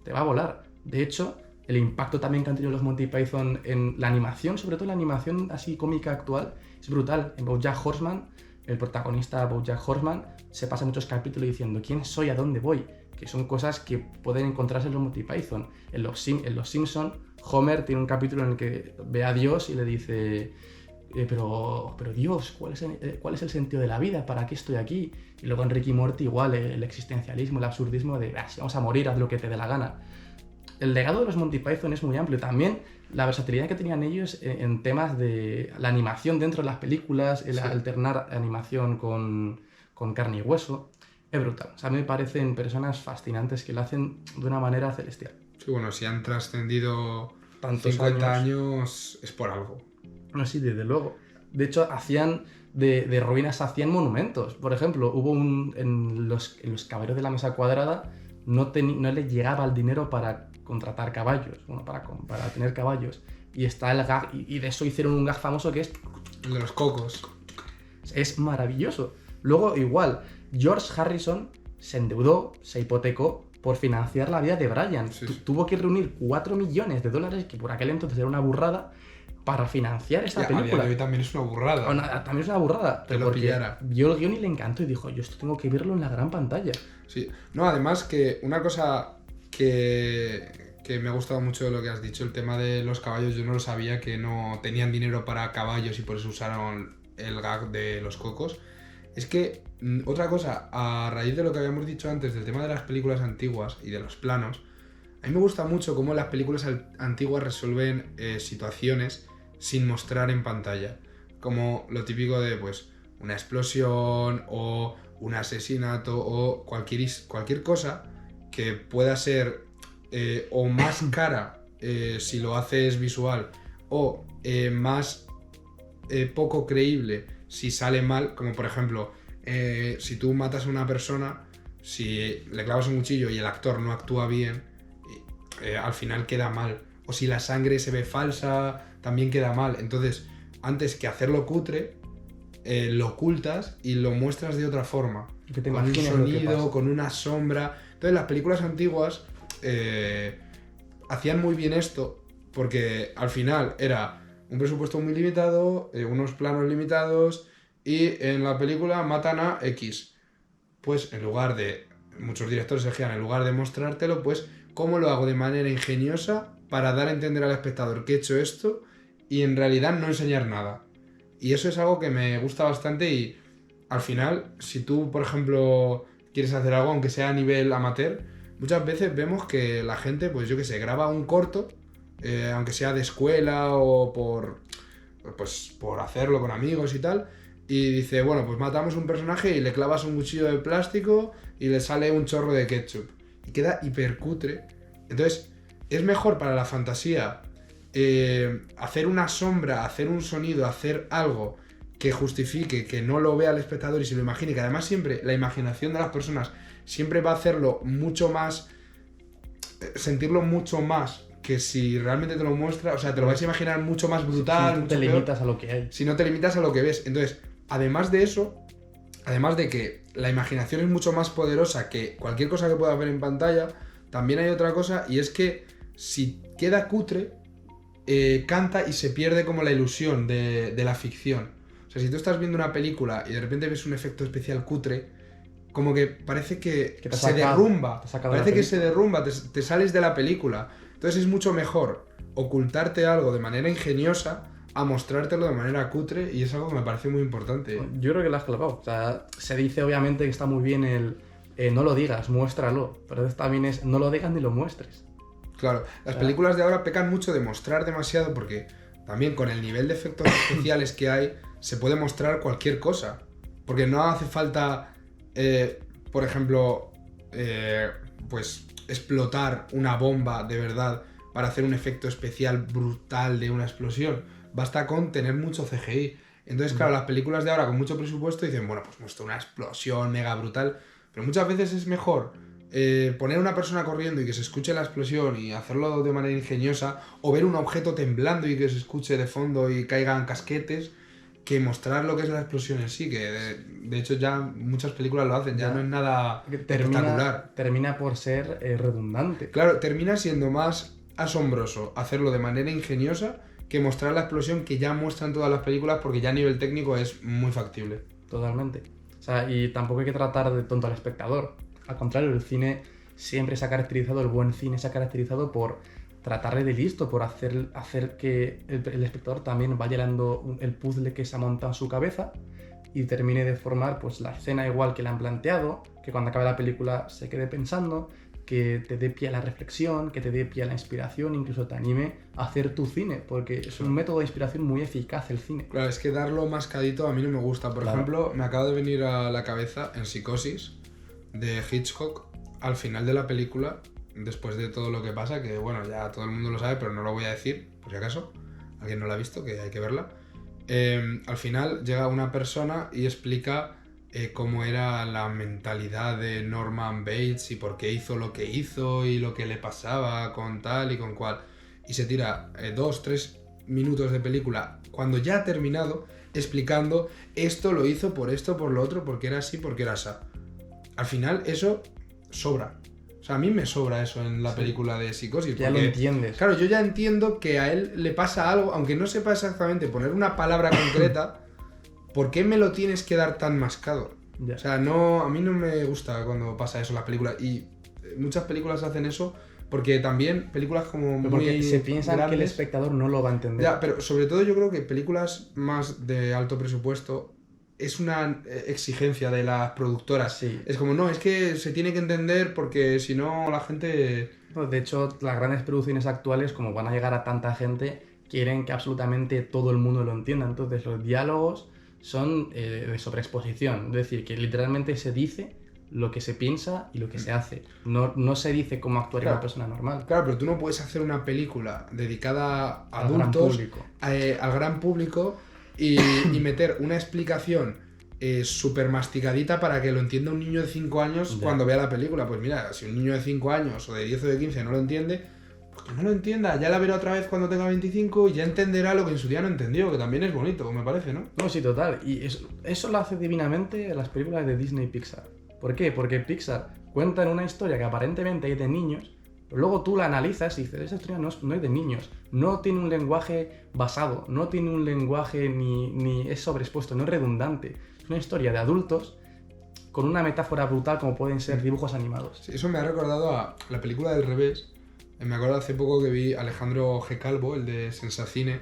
te va a volar. De hecho, el impacto también que han tenido los Monty Python en la animación, sobre todo la animación así cómica actual, es brutal. En BoJack Horseman, el protagonista BoJack Horseman se pasa muchos capítulos diciendo ¿quién soy? ¿A dónde voy? Que son cosas que pueden encontrarse en los Monty Python. En los Simpson, Homer tiene un capítulo en el que ve a Dios y le dice pero Dios, ¿cuál es el sentido de la vida? ¿Para qué estoy aquí? Y luego en Rick y Morty igual, el existencialismo, el absurdismo de si vamos a morir, haz lo que te dé la gana. El legado de los Monty Python es muy amplio. También la versatilidad que tenían ellos en temas de la animación dentro de las películas, el alternar animación con carne y hueso, es brutal. O sea, a mí me parecen personas fascinantes que lo hacen de una manera celestial. Sí, bueno, si han trascendido tantos 50 años es por algo. No, sí, desde luego. De hecho, hacían de ruinas hacían monumentos. Por ejemplo, hubo en los caballeros de la mesa cuadrada no les llegaba el dinero para contratar caballos, bueno, para tener caballos. Y está el gag, y de eso hicieron un gag famoso que es... El de los cocos. Es maravilloso. Luego, igual, George Harrison se endeudó, se hipotecó por financiar la vida de Brian. Sí. Tuvo que reunir $4 millones, que por aquel entonces era una burrada, para financiar esta película. A día de hoy también es una burrada. También es una burrada. Que lo pillara. Vio el guión y le encantó y dijo, yo esto tengo que verlo en la gran pantalla. Sí. No, además que una cosa que me ha gustado mucho de lo que has dicho, el tema de los caballos, yo no lo sabía, que no tenían dinero para caballos y por eso usaron el gag de los cocos. Es que, otra cosa, a raíz de lo que habíamos dicho antes del tema de las películas antiguas y de los planos, a mí me gusta mucho cómo las películas antiguas resuelven situaciones sin mostrar en pantalla. Como lo típico de, pues, una explosión o un asesinato o cualquier cosa que pueda ser o más cara si lo haces visual o más poco creíble si sale mal, como por ejemplo si tú matas a una persona, si le clavas un cuchillo y el actor no actúa bien, al final queda mal, o si la sangre se ve falsa también queda mal. Entonces, antes que hacerlo cutre, lo ocultas y lo muestras de otra forma, que te con un sonido, con una sombra. Entonces las películas antiguas hacían muy bien esto, porque al final era un presupuesto muy limitado, unos planos limitados, y en la película matan a X. Pues en lugar de, muchos directores elegían, en lugar de mostrártelo, pues cómo lo hago de manera ingeniosa para dar a entender al espectador que he hecho esto y en realidad no enseñar nada. Y eso es algo que me gusta bastante, y al final, si tú, por ejemplo, quieres hacer algo, aunque sea a nivel amateur, muchas veces vemos que la gente, pues yo que sé, graba un corto, aunque sea de escuela o por hacerlo con amigos y tal, y dice, bueno, pues matamos un personaje y le clavas un cuchillo de plástico y le sale un chorro de ketchup. Y queda hipercutre. Entonces, es mejor para la fantasía hacer una sombra, hacer un sonido, hacer algo que justifique, que no lo vea el espectador y se lo imagine, que además siempre la imaginación de las personas siempre va a hacerlo mucho más, sentirlo mucho más que si realmente te lo muestra, o sea, te lo vas a imaginar mucho más brutal. Si no te limitas a lo que hay. Si no te limitas a lo que ves. Entonces, además de eso, además de que la imaginación es mucho más poderosa que cualquier cosa que puedas ver en pantalla, también hay otra cosa, y es que si queda cutre, canta y se pierde como la ilusión de la ficción. O sea, si tú estás viendo una película y de repente ves un efecto especial cutre, como que parece que se derrumba. Parece que se derrumba, te sales de la película. Entonces es mucho mejor ocultarte algo de manera ingeniosa a mostrártelo de manera cutre, y es algo que me parece muy importante. Yo creo que lo has clavado. O sea, se dice obviamente que está muy bien el no lo digas, muéstralo. Pero también es no lo digas ni lo muestres. Claro, las películas de ahora pecan mucho de mostrar demasiado, porque también con el nivel de efectos especiales que hay, se puede mostrar cualquier cosa. Porque no hace falta, por ejemplo, pues explotar una bomba de verdad para hacer un efecto especial brutal de una explosión. Basta con tener mucho CGI. Entonces, claro, las películas de ahora con mucho presupuesto dicen, bueno, pues muestra una explosión mega brutal. Pero muchas veces es mejor poner a una persona corriendo y que se escuche la explosión y hacerlo de manera ingeniosa, o ver un objeto temblando y que se escuche de fondo y caigan casquetes, que mostrar lo que es la explosión en sí, que de hecho ya muchas películas lo hacen, ya no es nada espectacular. Termina por ser redundante. Claro, termina siendo más asombroso hacerlo de manera ingeniosa que mostrar la explosión que ya muestran todas las películas, porque ya a nivel técnico es muy factible. Totalmente. O sea, y tampoco hay que tratar de tonto al espectador. Al contrario, el cine siempre se ha caracterizado, el buen cine se ha caracterizado por tratarle de listo, por hacer que el espectador también vaya llenando el puzzle que se ha montado en su cabeza y termine de formar pues la escena igual que le han planteado, que cuando acabe la película se quede pensando, que te dé pie a la reflexión, que te dé pie a la inspiración, incluso te anime a hacer tu cine, porque es un método de inspiración muy eficaz el cine. Claro, es que darlo mascadito a mí no me gusta. Por ejemplo, me acaba de venir a la cabeza en Psicosis, de Hitchcock, al final de la película, después de todo lo que pasa, que bueno, ya todo el mundo lo sabe, pero no lo voy a decir, por si acaso alguien no la ha visto, que hay que verla. Al final llega una persona y explica cómo era la mentalidad de Norman Bates y por qué hizo lo que hizo y lo que le pasaba con tal y con cual. Y se tira 2-3 minutos de película, cuando ya ha terminado, explicando esto lo hizo por esto, por lo otro, porque era así, porque era así. Al final eso sobra. O sea, a mí me sobra eso en la película de Psicosis. Ya porque, lo entiendes. Claro, yo ya entiendo que a él le pasa algo, aunque no sepa exactamente poner una palabra concreta. ¿Por qué me lo tienes que dar tan mascado? Ya. O sea, no, a mí no me gusta cuando pasa eso en las películas. Y muchas películas hacen eso porque también películas como porque muy se piensan grandes, que el espectador no lo va a entender. Ya, pero sobre todo yo creo que películas más de alto presupuesto es una exigencia de las productoras. Sí. Es como, no, es que se tiene que entender porque si no la gente... De hecho, las grandes producciones actuales, como van a llegar a tanta gente, quieren que absolutamente todo el mundo lo entienda. Entonces los diálogos son de sobreexposición. Es decir, que literalmente se dice lo que se piensa y lo que se hace. No se dice cómo actuaría una persona normal. Claro, pero tú no puedes hacer una película dedicada a Al adultos, gran público. Al gran público y meter una explicación súper masticadita para que lo entienda un niño de 5 años cuando vea la película. Pues mira, si un niño de 5 años o de 10 o de 15 no lo entiende, pues que no lo entienda. Ya la verá otra vez cuando tenga 25 y ya entenderá lo que en su día no entendió, que también es bonito, me parece, ¿no? No, sí, total. Y eso lo hace divinamente las películas de Disney y Pixar. ¿Por qué? Porque Pixar cuentan una historia que aparentemente es de niños, pero luego tú la analizas y dices, esa historia no es de niños. No tiene un lenguaje basado, no tiene un lenguaje ni es sobreexpuesto, no es redundante. Es una historia de adultos con una metáfora brutal como pueden ser dibujos animados. Sí, eso me ha recordado a la película del revés. Me acuerdo hace poco que vi a Alejandro G. Calvo, el de Sensacine,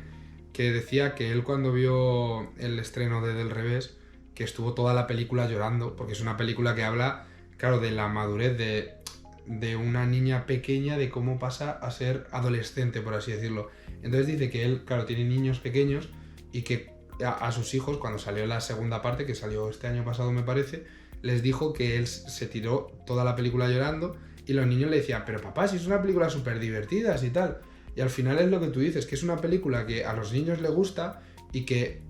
que decía que él cuando vio el estreno de Del Revés, que estuvo toda la película llorando, porque es una película que habla, claro, de la madurez de una niña pequeña, de cómo pasa a ser adolescente, por así decirlo. Entonces dice que él, claro, tiene niños pequeños y que a sus hijos, cuando salió la segunda parte, que salió este año pasado me parece, les dijo que él se tiró toda la película llorando y los niños le decían, pero papá, si es una película súper divertida y tal. Y al final es lo que tú dices, que es una película que a los niños les gusta y que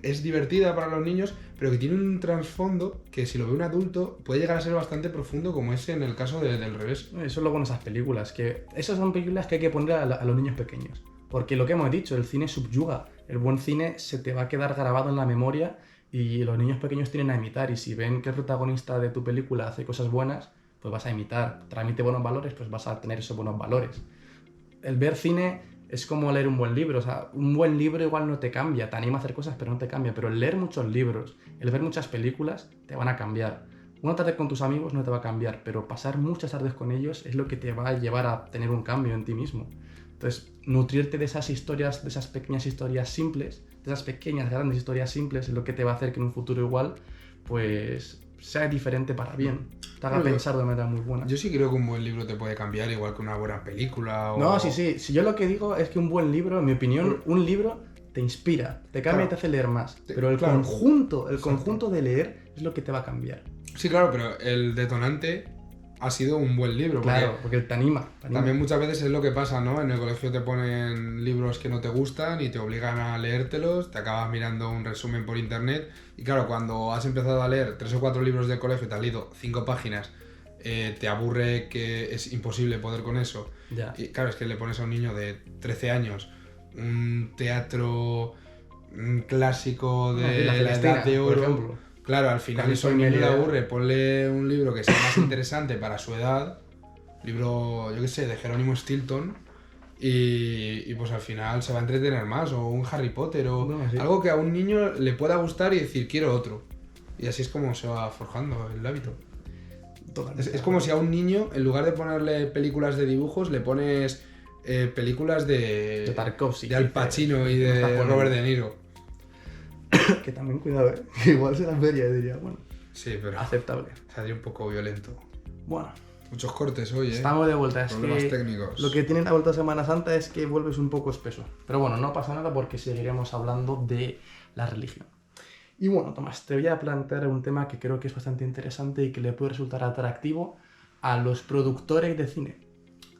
es divertida para los niños, pero que tiene un trasfondo que si lo ve un adulto puede llegar a ser bastante profundo, como es en el caso del revés. Eso es lo bueno de esas películas, que esas son películas que hay que poner a los niños pequeños. Porque lo que hemos dicho, el cine subyuga. El buen cine se te va a quedar grabado en la memoria y los niños pequeños tienen a imitar. Y si ven que el protagonista de tu película hace cosas buenas, pues vas a imitar. Transmite buenos valores, pues vas a tener esos buenos valores. El ver cine es como leer un buen libro. O sea, un buen libro igual no te cambia, te anima a hacer cosas, pero no te cambia. Pero el leer muchos libros, el ver muchas películas, te van a cambiar. Una tarde con tus amigos no te va a cambiar, pero pasar muchas tardes con ellos es lo que te va a llevar a tener un cambio en ti mismo. Entonces, nutrirte de esas historias, de esas pequeñas historias simples, de esas pequeñas, grandes historias simples, es lo que te va a hacer que en un futuro igual, pues, sea diferente para bien. Te haga pensar de manera muy buena. Yo sí creo que un buen libro te puede cambiar, igual que una buena película o... No, sí. Si yo lo que digo es que un buen libro, en mi opinión, un libro te inspira, te cambia y te hace leer más. Pero el conjunto de leer es lo que te va a cambiar. Sí, claro, pero el detonante ha sido un buen libro. Claro, porque te anima. También muchas veces es lo que pasa, ¿no? En el colegio te ponen libros que no te gustan y te obligan a leértelos, te acabas mirando un resumen por internet y claro, cuando has empezado a leer 3 o 4 libros del colegio y te has leído 5 páginas, te aburre, que es imposible poder con eso. Ya. Y claro, es que le pones a un niño de 13 años un teatro clásico de la Edad de Oro, por ejemplo. Claro, al final eso al niño le aburre. Ponle un libro que sea más interesante para su edad, libro, yo qué sé, de Jerónimo Stilton, y pues al final se va a entretener más, o un Harry Potter, o algo que a un niño le pueda gustar y decir, quiero otro. Y así es como se va forjando el hábito. Es como si a un niño, en lugar de ponerle películas de dibujos, le pones películas de Tarkovsky, de Al Pacino y de Robert De Niro. Que también, cuidado, que igual se las vería y diría, bueno, sí, pero aceptable. Saldría un poco violento. Bueno. Muchos cortes hoy, Estamos de vuelta. Problemas técnicos. Lo que tiene la vuelta a Semana Santa es que vuelves un poco espeso. Pero bueno, no pasa nada porque seguiremos hablando de la religión. Y bueno, Tomás, te voy a plantear un tema que creo que es bastante interesante y que le puede resultar atractivo a los productores de cine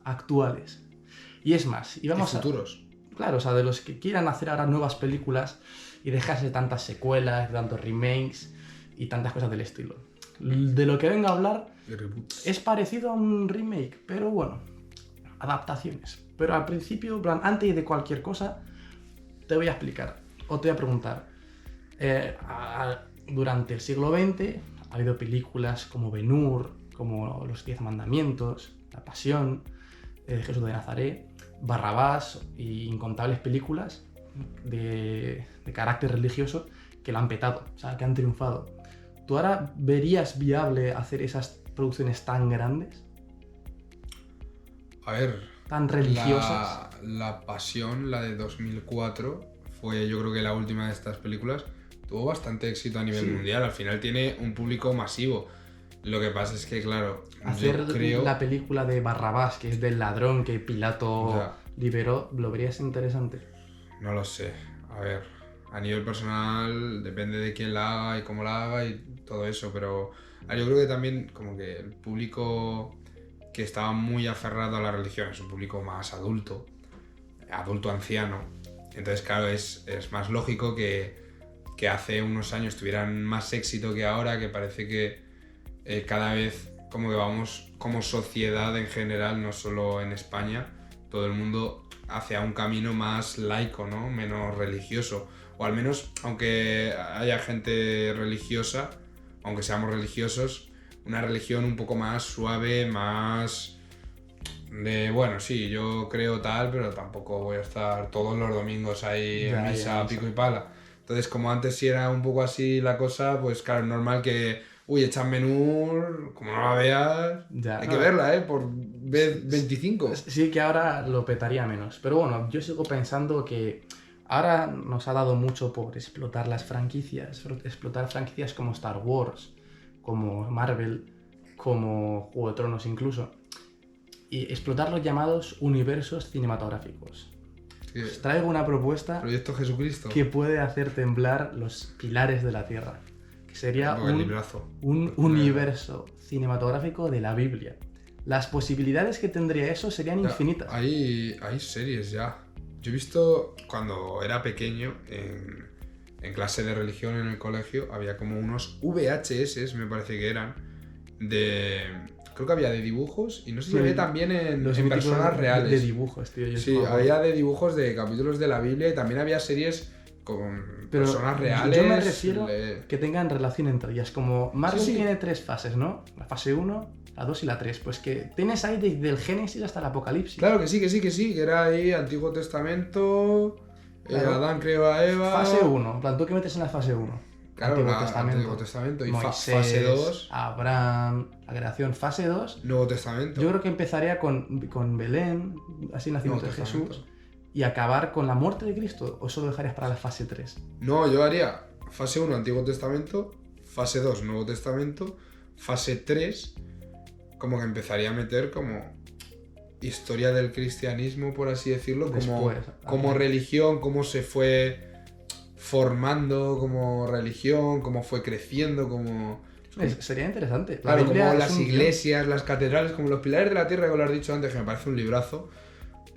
actuales. Y es más, y vamos futuros. Claro, o sea, de los que quieran hacer ahora nuevas películas y dejarse tantas secuelas, tantos remakes y tantas cosas del estilo. De lo que vengo a hablar es parecido a un remake, pero bueno, adaptaciones. Pero al principio, antes de cualquier cosa, te voy a explicar, o te voy a preguntar. Durante el siglo XX ha habido películas como Ben-Hur, como Los 10 Mandamientos, La Pasión, Jesús de Nazaret, Barrabás y incontables películas de carácter religioso que la han petado, o sea, que han triunfado. ¿Tú ahora verías viable hacer esas producciones tan grandes? A ver... Tan religiosas. La Pasión, la de 2004, fue yo creo que la última de estas películas. Tuvo bastante éxito a nivel mundial. Al final tiene un público masivo. Lo que pasa es que, claro, hacer yo creo... la película de Barrabás, que es del ladrón que Pilato liberó, ¿lo verías interesante? No lo sé. A ver, a nivel personal depende de quién la haga y cómo la haga y todo eso, pero yo creo que también como que el público que estaba muy aferrado a la religión es un público más adulto anciano. Entonces, claro, es más lógico que hace unos años tuvieran más éxito que ahora, que parece que cada vez como que vamos como sociedad en general, no solo en España, todo el mundo hacia un camino más laico, ¿no? Menos religioso. O al menos, aunque haya gente religiosa, aunque seamos religiosos, una religión un poco más suave, más de, bueno, sí, yo creo tal, pero tampoco voy a estar todos los domingos ahí en misa, pico y pala. Entonces, como antes sí era un poco así la cosa, pues claro, es normal que, echan menú, como no la veas, hay que verla, por vez 25. Sí que ahora lo petaría menos, pero bueno, yo sigo pensando que ahora nos ha dado mucho por explotar las franquicias, explotar franquicias como Star Wars, como Marvel, como Juego de Tronos incluso, y explotar los llamados universos cinematográficos. Sí. Os traigo una propuesta Proyecto Jesucristo, que puede hacer temblar los pilares de la Tierra, que sería un universo cinematográfico de la Biblia, las posibilidades que tendría eso serían Ya, infinitas. hay series ya. Yo he visto cuando era pequeño en clase de religión en el colegio, había como unos VHS, me parece que eran, creo que había de dibujos y no sé si había también en Los míticos personas reales. de dibujos, tío. Yo Sí, me acuerdo. había de dibujos de capítulos de la Biblia y también había series con Pero personas reales. yo me refiero que tengan relación entre ellas. Como Marvel Sí, sí. tiene 3 fases, ¿no? La fase 1, la 2 y la 3. Pues que tienes ahí desde el Génesis hasta el Apocalipsis. Claro que sí, que era ahí Antiguo Testamento, Claro. Adán creó a Eva. Fase 1. En plan, ¿tú qué metes en la fase 1? Claro, Antiguo Testamento. Y Moisés, fase 2, Abraham, la creación. Fase 2, Nuevo Testamento. yo creo que empezaría con Belén, así el nacimiento de Nuevo Testamento. Jesús, y acabar con la muerte de Cristo. ¿O eso lo dejarías para la fase 3? No, yo haría fase 1, Antiguo Testamento, fase 2, Nuevo Testamento, fase 3, como que empezaría a meter como historia del cristianismo, por así decirlo, Después, como ajá. religión, cómo se fue formando como religión, cómo fue creciendo, como... Sería interesante. La Claro, Biblia como es las un guión. iglesias, las catedrales, como los pilares de la tierra, que lo has dicho antes, que me parece un librazo.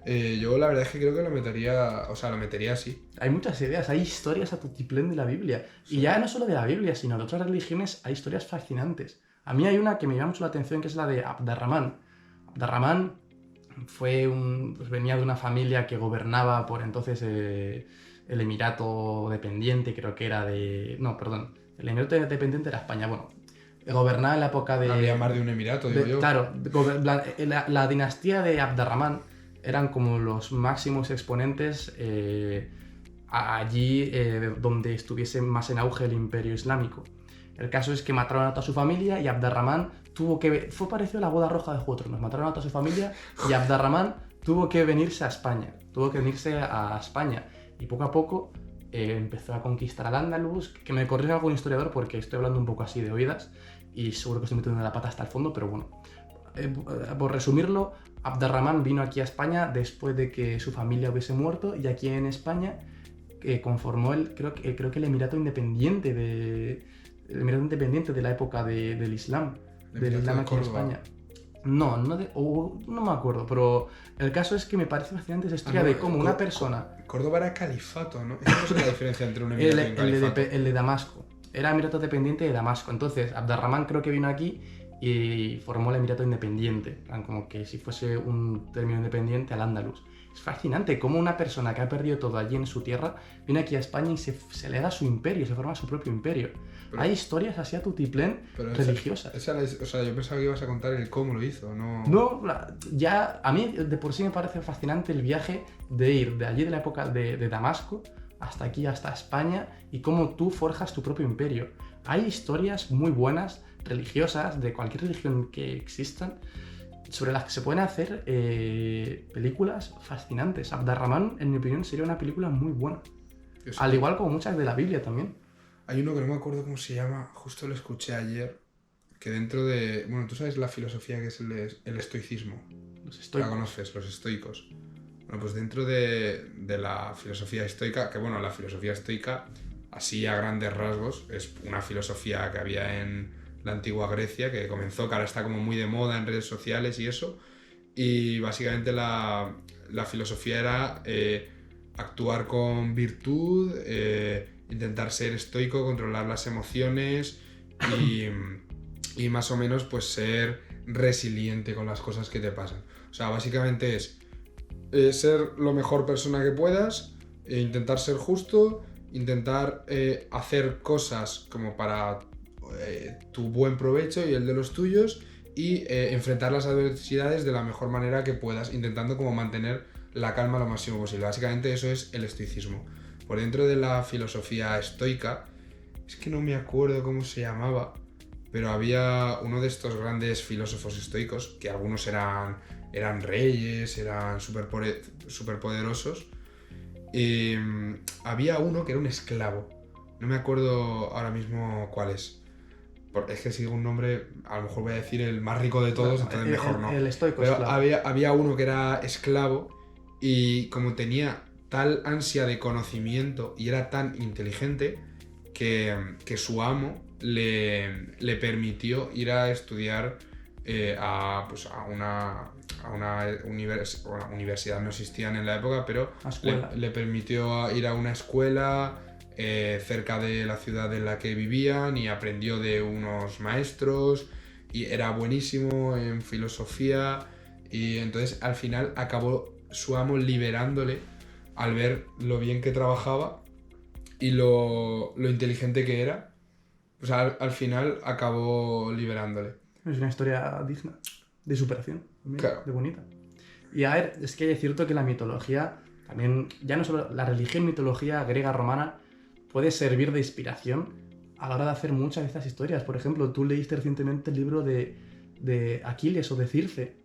Yo la verdad es que creo que lo metería así. Hay muchas ideas, hay historias a tutiplén de la Biblia. Sí. Y ya no solo de la Biblia, sino de otras religiones, hay historias fascinantes. A mí hay una que me llama mucho la atención, que es la de Abd-ar-Rahman. Abd-ar-Rahman pues venía de una familia que gobernaba por entonces el Emirato dependiente, creo que era de... No, perdón, el Emirato dependiente era España. Bueno, gobernaba en la época de... Habría más de un emirato, digo yo. Claro, la dinastía de Abd-ar-Rahman eran como los máximos exponentes allí donde estuviese más en auge el imperio islámico. El caso es que mataron a toda su familia y Abd-ar-Rahman fue parecido a la boda roja de Juego de Tronos. Mataron a toda su familia y Abd-ar-Rahman tuvo que venirse a España. Y poco a poco empezó a conquistar Al-Ándalus. Que me corrija algún historiador porque estoy hablando un poco así de oídas y seguro que estoy metiendo la pata hasta el fondo, pero bueno. Por resumirlo, Abd-ar-Rahman vino aquí a España después de que su familia hubiese muerto y aquí en España conformó creo que el Emirato Independiente de la época del Islam. Del Islam aquí en España. No me acuerdo, pero el caso es que me parece fascinante esa historia de cómo una persona... Córdoba era califato, ¿no? Esa no es la diferencia entre un emirato y un califato. El de Damasco. Era Emirato dependiente de Damasco. Entonces, Abd-ar-Rahman creo que vino aquí y formó el Emirato Independiente. Como que si fuese un término independiente al Andalus. Es fascinante cómo una persona que ha perdido todo allí en su tierra viene aquí a España y se le da su imperio, se forma su propio imperio. Pero hay historias así a tutiplén religiosas. Yo pensaba que ibas a contar el cómo lo hizo, ¿no? No, ya a mí de por sí me parece fascinante el viaje de ir de allí de la época de Damasco hasta aquí, hasta España, y cómo tú forjas tu propio imperio. Hay historias muy buenas, religiosas, de cualquier religión que existan, sobre las que se pueden hacer películas fascinantes. Abd-ar-Rahman, en mi opinión, sería una película muy buena. Al igual como muchas de la Biblia también. Hay uno que no me acuerdo cómo se llama, justo lo escuché ayer, que dentro de... Bueno, tú sabes la filosofía que es el estoicismo. Los estoicos. La conoces, los estoicos. Bueno, pues dentro de la filosofía estoica, que bueno, la filosofía estoica, así a grandes rasgos, es una filosofía que había en la antigua Grecia, que comenzó, que ahora está como muy de moda en redes sociales y eso, y básicamente la filosofía era actuar con virtud, intentar ser estoico, controlar las emociones y más o menos pues ser resiliente con las cosas que te pasan. O sea, básicamente es ser lo mejor persona que puedas, intentar ser justo, intentar hacer cosas como para tu buen provecho y el de los tuyos y enfrentar las adversidades de la mejor manera que puedas, intentando como mantener la calma lo máximo posible. Básicamente eso es el estoicismo. Por dentro de la filosofía estoica, es que no me acuerdo cómo se llamaba, pero había uno de estos grandes filósofos estoicos, que algunos eran reyes, eran superpoderosos. Había uno que era un esclavo, no me acuerdo ahora mismo cuál es. Es que si digo un nombre, a lo mejor voy a decir el más rico de todos, entonces mejor no. El estoico pero esclavo. había uno que era esclavo y como tenía tal ansia de conocimiento y era tan inteligente que su amo le permitió ir a estudiar pues a una universidad, no existían en la época, pero le permitió ir a una escuela cerca de la ciudad en la que vivían y aprendió de unos maestros y era buenísimo en filosofía y entonces al final acabó su amo liberándole al ver lo bien que trabajaba y lo inteligente que era. O sea, al final acabó liberándole. Es una historia digna, de superación, claro. De bonita. Y a ver, es que es cierto que la mitología, también, ya no solo la religión, mitología griega, romana, puede servir de inspiración a la hora de hacer muchas de estas historias. Por ejemplo, tú leíste recientemente el libro de Aquiles o de Circe.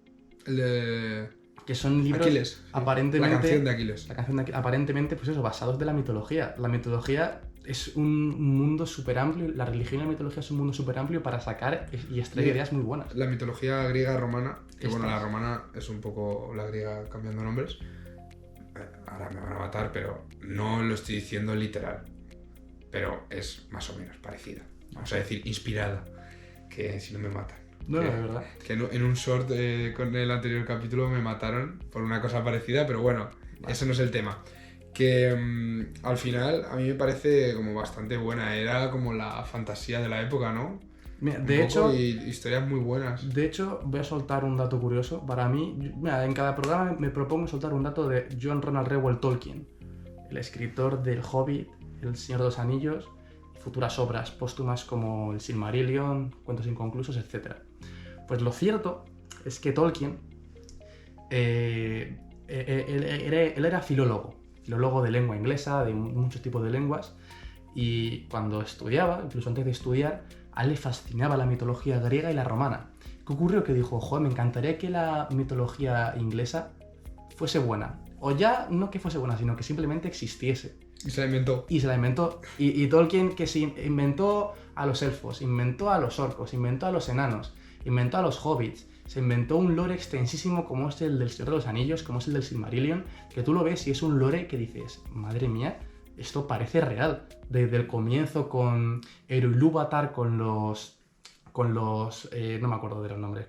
Que son libros Aquiles, aparentemente... La canción de Aquiles. Aparentemente, pues eso, basados de la mitología. La mitología es un mundo súper amplio, la religión y la mitología es un mundo súper amplio para sacar y extraer ideas muy buenas. La mitología griega romana, que bueno, la romana es un poco la griega cambiando nombres. Ahora me van a matar, pero no lo estoy diciendo literal. Pero es más o menos parecida. Vamos a decir inspirada, que si no me matan. No, de verdad. Que en un short con el anterior capítulo me mataron por una cosa parecida, pero bueno, Ese no es el tema. Que al final a mí me parece como bastante buena. Era como la fantasía de la época, ¿no? Mira, de hecho, historias muy buenas. De hecho, voy a soltar un dato curioso. Para mí, mira, en cada programa me propongo soltar un dato de John Ronald Reuel Tolkien, el escritor del Hobbit, El Señor de los Anillos, y futuras obras póstumas como El Silmarillion, Cuentos Inconclusos, etc. Pues lo cierto es que Tolkien, él era filólogo de lengua inglesa, de muchos tipos de lenguas, y cuando estudiaba, incluso antes de estudiar, a él le fascinaba la mitología griega y la romana. ¿Qué ocurrió? Que dijo, joder, me encantaría que la mitología inglesa fuese buena. O ya no que fuese buena, sino que simplemente existiese. Y se la inventó. Y Tolkien, que se inventó a los elfos, inventó a los orcos, inventó a los enanos, inventó a los hobbits, se inventó un lore extensísimo como es el del Señor de los Anillos, como es el del Silmarillion, que tú lo ves y es un lore que dices, madre mía, esto parece real. Desde el comienzo con Eru Ilúvatar, con los no me acuerdo de los nombres,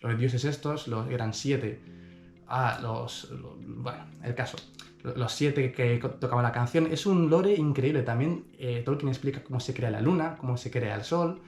los dioses estos, eran 7. Bueno, el caso. Los 7 que tocaban la canción. Es un lore increíble. También Tolkien explica cómo se crea la luna, cómo se crea el sol.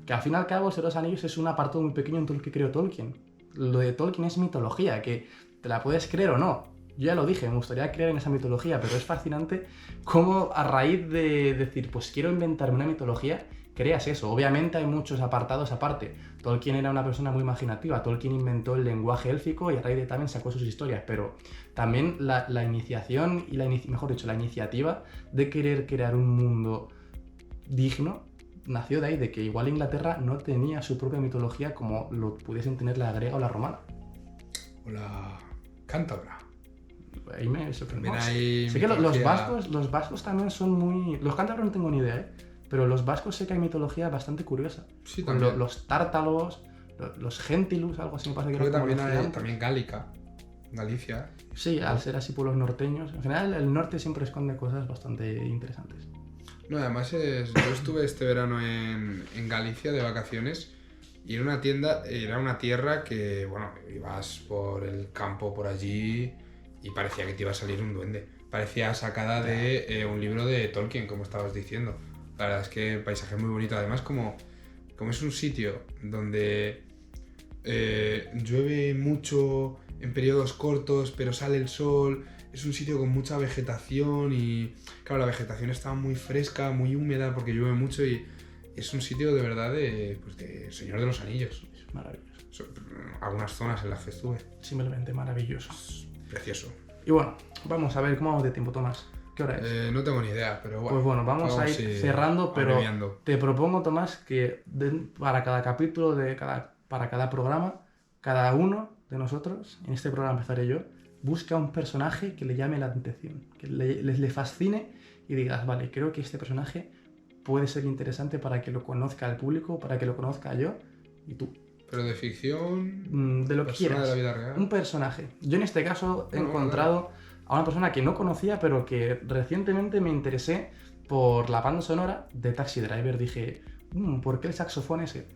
Que al fin y al cabo, el Señor de los Anillos es un apartado muy pequeño en todo lo que creó Tolkien. Lo de Tolkien es mitología, que te la puedes creer o no. Yo ya lo dije, me gustaría creer en esa mitología, pero es fascinante cómo a raíz de decir, pues quiero inventarme una mitología, creas eso. Obviamente hay muchos apartados aparte. Tolkien era una persona muy imaginativa. Tolkien inventó el lenguaje élfico y a raíz de también sacó sus historias, pero también la iniciación y la iniciativa de querer crear un mundo digno nació de ahí, de que igual Inglaterra no tenía su propia mitología como lo pudiesen tener la griega o la romana. O la cántabra. Ahí me sorprendió. Sé que los vascos también son muy... Los cántabros no tengo ni idea, pero los vascos sé que hay mitología bastante curiosa. Sí, también. Los tártalos, los gentilus, algo así me parece que creo que también hay también Gálica, Galicia. Sí, al ser así pueblos norteños. En general el norte siempre esconde cosas bastante interesantes. No, además yo estuve este verano en Galicia de vacaciones y era una tierra que, bueno, ibas por el campo por allí y parecía que te iba a salir un duende. Parecía sacada de un libro de Tolkien, como estabas diciendo. La verdad es que el paisaje es muy bonito. Además, como es un sitio donde llueve mucho en periodos cortos, pero sale el sol... Es un sitio con mucha vegetación y, claro, la vegetación está muy fresca, muy húmeda porque llueve mucho y es un sitio de verdad de Señor de los Anillos. Es maravilloso. Algunas zonas en las que estuve. Simplemente maravilloso. Es precioso. Y bueno, vamos a ver cómo vamos de tiempo, Tomás. ¿Qué hora es? No tengo ni idea, pero bueno. Pues bueno, vamos a ir cerrando, pero abreviando. Te propongo, Tomás, que para cada capítulo, para cada programa, cada uno de nosotros, en este programa empezaré yo, busca un personaje que le llame la atención, que le fascine y digas, vale, creo que este personaje puede ser interesante para que lo conozca el público, para que lo conozca yo y tú. ¿Pero de ficción? De lo que quieras. ¿De la vida real? Un personaje. Yo en este caso he encontrado a una persona que no conocía, pero que recientemente me interesé por la banda sonora de Taxi Driver. Dije, ¿por qué el saxofón ese?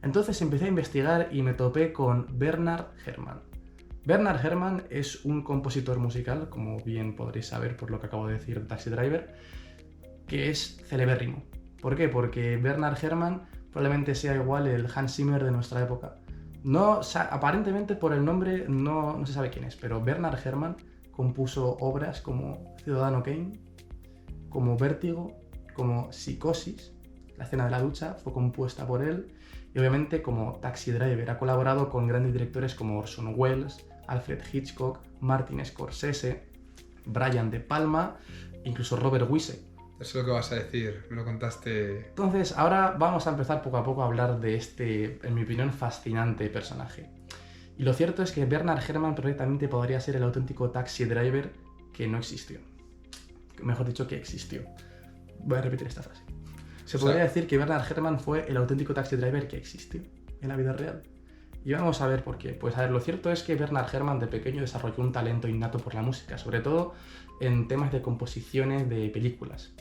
Entonces empecé a investigar y me topé con Bernard Herrmann. Bernard Herrmann es un compositor musical, como bien podréis saber por lo que acabo de decir de Taxi Driver, que es celebérrimo. ¿Por qué? Porque Bernard Herrmann probablemente sea igual el Hans Zimmer de nuestra época. No, aparentemente por el nombre no se sabe quién es, pero Bernard Herrmann compuso obras como Ciudadano Kane, como Vértigo, como Psicosis. La escena de la ducha fue compuesta por él, y obviamente como Taxi Driver ha colaborado con grandes directores como Orson Welles, Alfred Hitchcock, Martin Scorsese, Brian De Palma, incluso Robert Wise. Eso es lo que vas a decir, me lo contaste. Entonces, ahora vamos a empezar poco a poco a hablar de este, en mi opinión, fascinante personaje. Y lo cierto es que Bernard Herrmann perfectamente podría ser el auténtico Taxi Driver que no existió. Mejor dicho, que existió. Voy a repetir esta frase. Podría decir que Bernard Herrmann fue el auténtico Taxi Driver que existió en la vida real. Y vamos a ver por qué. Pues a ver, lo cierto es que Bernard Herrmann de pequeño desarrolló un talento innato por la música, sobre todo en temas de composiciones de películas.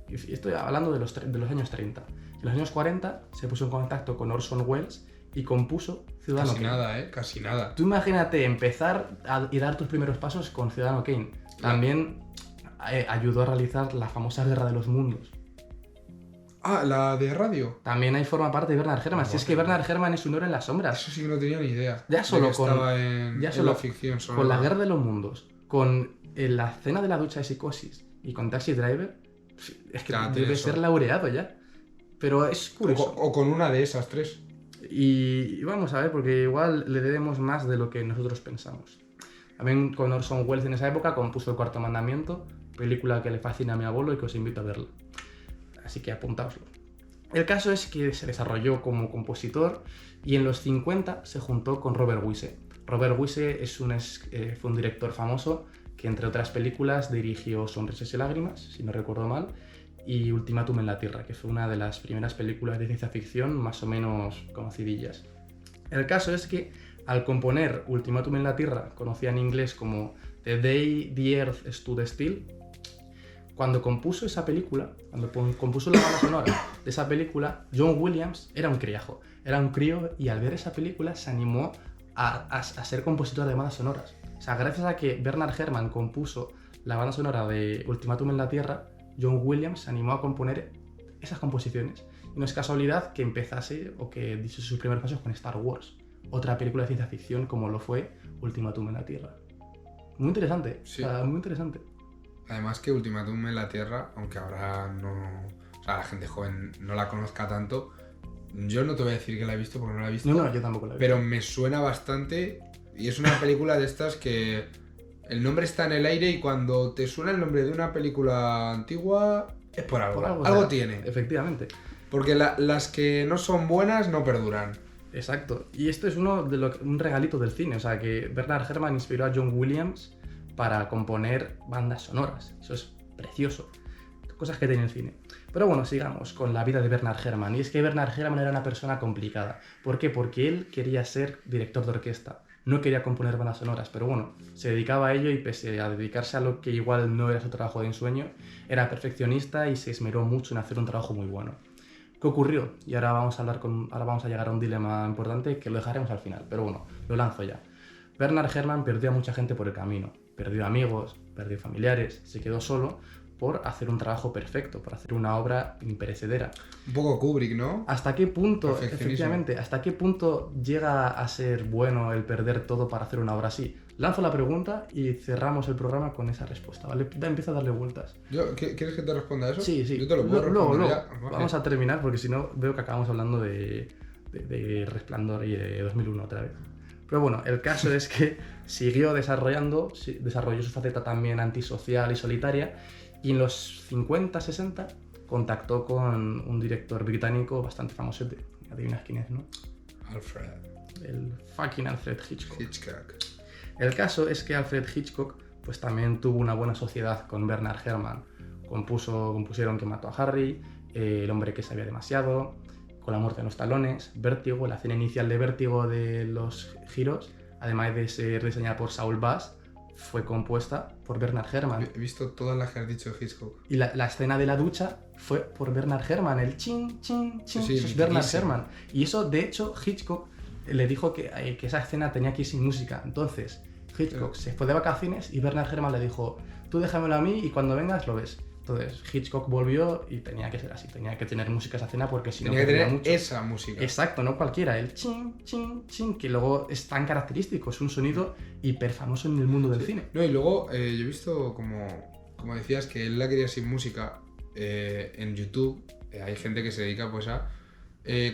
Y estoy hablando de los años 30. En los años 40 se puso en contacto con Orson Welles y compuso Ciudadano Kane. Casi nada, casi nada. Tú imagínate empezar y dar tus primeros pasos con Ciudadano Kane. También ayudó a realizar la famosa Guerra de los Mundos. Ah, la de radio. También ahí forma parte de Bernard Herrmann. Si es que Bernard Herrmann es un héroe en las sombras. Eso sí que no tenía ni idea. Ya solo con estaba en la ficción. Solo con la Guerra de los Mundos, con la escena de la ducha de Psicosis y con Taxi Driver, es que Ya, debe ser laureado ya. Pero es curioso. O con una de esas tres. Y vamos a ver, porque igual le debemos más de lo que nosotros pensamos. También con Orson Welles en esa época compuso El Cuarto Mandamiento, película que le fascina a mi abuelo y que os invito a verla. Así que apuntaoslo. El caso es que se desarrolló como compositor y en los 50 se juntó con Robert Wise. Robert Wise fue un director famoso que, entre otras películas, dirigió Sonrisas y Lágrimas, si no recuerdo mal, y Ultimátum en la Tierra, que fue una de las primeras películas de ciencia ficción más o menos conocidillas. El caso es que al componer Ultimátum en la Tierra, conocida en inglés como The Day the Earth Stood Still, cuando compuso esa película, cuando compuso la banda sonora de esa película, John Williams era un criajo, era un crío, y al ver esa película se animó a ser compositor de bandas sonoras. O sea, gracias a que Bernard Herrmann compuso la banda sonora de Ultimátum en la Tierra, John Williams se animó a componer esas composiciones. Y no es casualidad que empezase o que diese sus primeros pasos con Star Wars, otra película de ciencia ficción como lo fue Ultimátum en la Tierra. Muy interesante, sí. O sea, muy interesante. Además que Ultimátum en la Tierra, aunque ahora no, o sea, la gente joven no la conozca tanto, yo no te voy a decir que la he visto porque no la he visto. No, yo tampoco la he visto. Pero me suena bastante y es una película de estas que el nombre está en el aire y cuando te suena el nombre de una película antigua es por algo. Algo tiene. Efectivamente. Porque las que no son buenas no perduran. Exacto. Y esto es un regalito del cine. O sea, que Bernard Herrmann inspiró a John Williams para componer bandas sonoras. Eso es precioso. Cosas que tiene el cine. Pero bueno, sigamos con la vida de Bernard Herrmann. Y es que Bernard Herrmann era una persona complicada. ¿Por qué? Porque él quería ser director de orquesta. No quería componer bandas sonoras, pero bueno, se dedicaba a ello y pese a dedicarse a lo que igual no era su trabajo de ensueño, era perfeccionista y se esmeró mucho en hacer un trabajo muy bueno. ¿Qué ocurrió? Y ahora vamos a llegar a un dilema importante que lo dejaremos al final, pero bueno, lo lanzo ya. Bernard Herrmann perdió a mucha gente por el camino. Perdió amigos, perdió familiares, se quedó solo por hacer un trabajo perfecto, por hacer una obra imperecedera. Un poco Kubrick, ¿no? ¿Hasta qué punto, efectivamente, hasta qué punto llega a ser bueno el perder todo para hacer una obra así? Lanzo la pregunta y cerramos el programa con esa respuesta, ¿vale? Empieza a darle vueltas. ¿Quieres que te responda eso? Sí. Yo te lo puedo responder luego. ya. Vamos a terminar porque si no veo que acabamos hablando de Resplandor y de 2001 otra vez. Pero bueno, el caso es que desarrolló su faceta también antisocial y solitaria, y en los 50-60 contactó con un director británico bastante famoso. Adivinas quién es, ¿no? Alfred. El fucking Alfred Hitchcock. Hitchcock. El caso es que Alfred Hitchcock pues también tuvo una buena sociedad con Bernard Herrmann. Compusieron Que mató a Harry, El hombre que sabía demasiado, Con la muerte en los talones, Vértigo, la escena inicial de Vértigo de los giros, además de ser diseñada por Saul Bass, fue compuesta por Bernard Herrmann. He visto todas las que has dicho de Hitchcock. Y la escena de la ducha fue por Bernard Herrmann, el chin, chin, chin, Sí, eso es Bernard mitiquísimo. Herrmann. Y eso, de hecho, Hitchcock le dijo que esa escena tenía que ir sin música. Entonces, Hitchcock se fue de vacaciones y Bernard Herrmann le dijo, tú déjamelo a mí y cuando vengas lo ves. Entonces, Hitchcock volvió y tenía que ser así, tenía que tener música esa escena porque si no Tenía que perdía tener mucho. esa música. Exacto, no cualquiera, el chin, chin, chin, que luego es tan característico, es un sonido hiper famoso en el mundo del cine. No, y luego yo he visto, como decías, que él la quería sin música en YouTube. Hay gente que se dedica pues a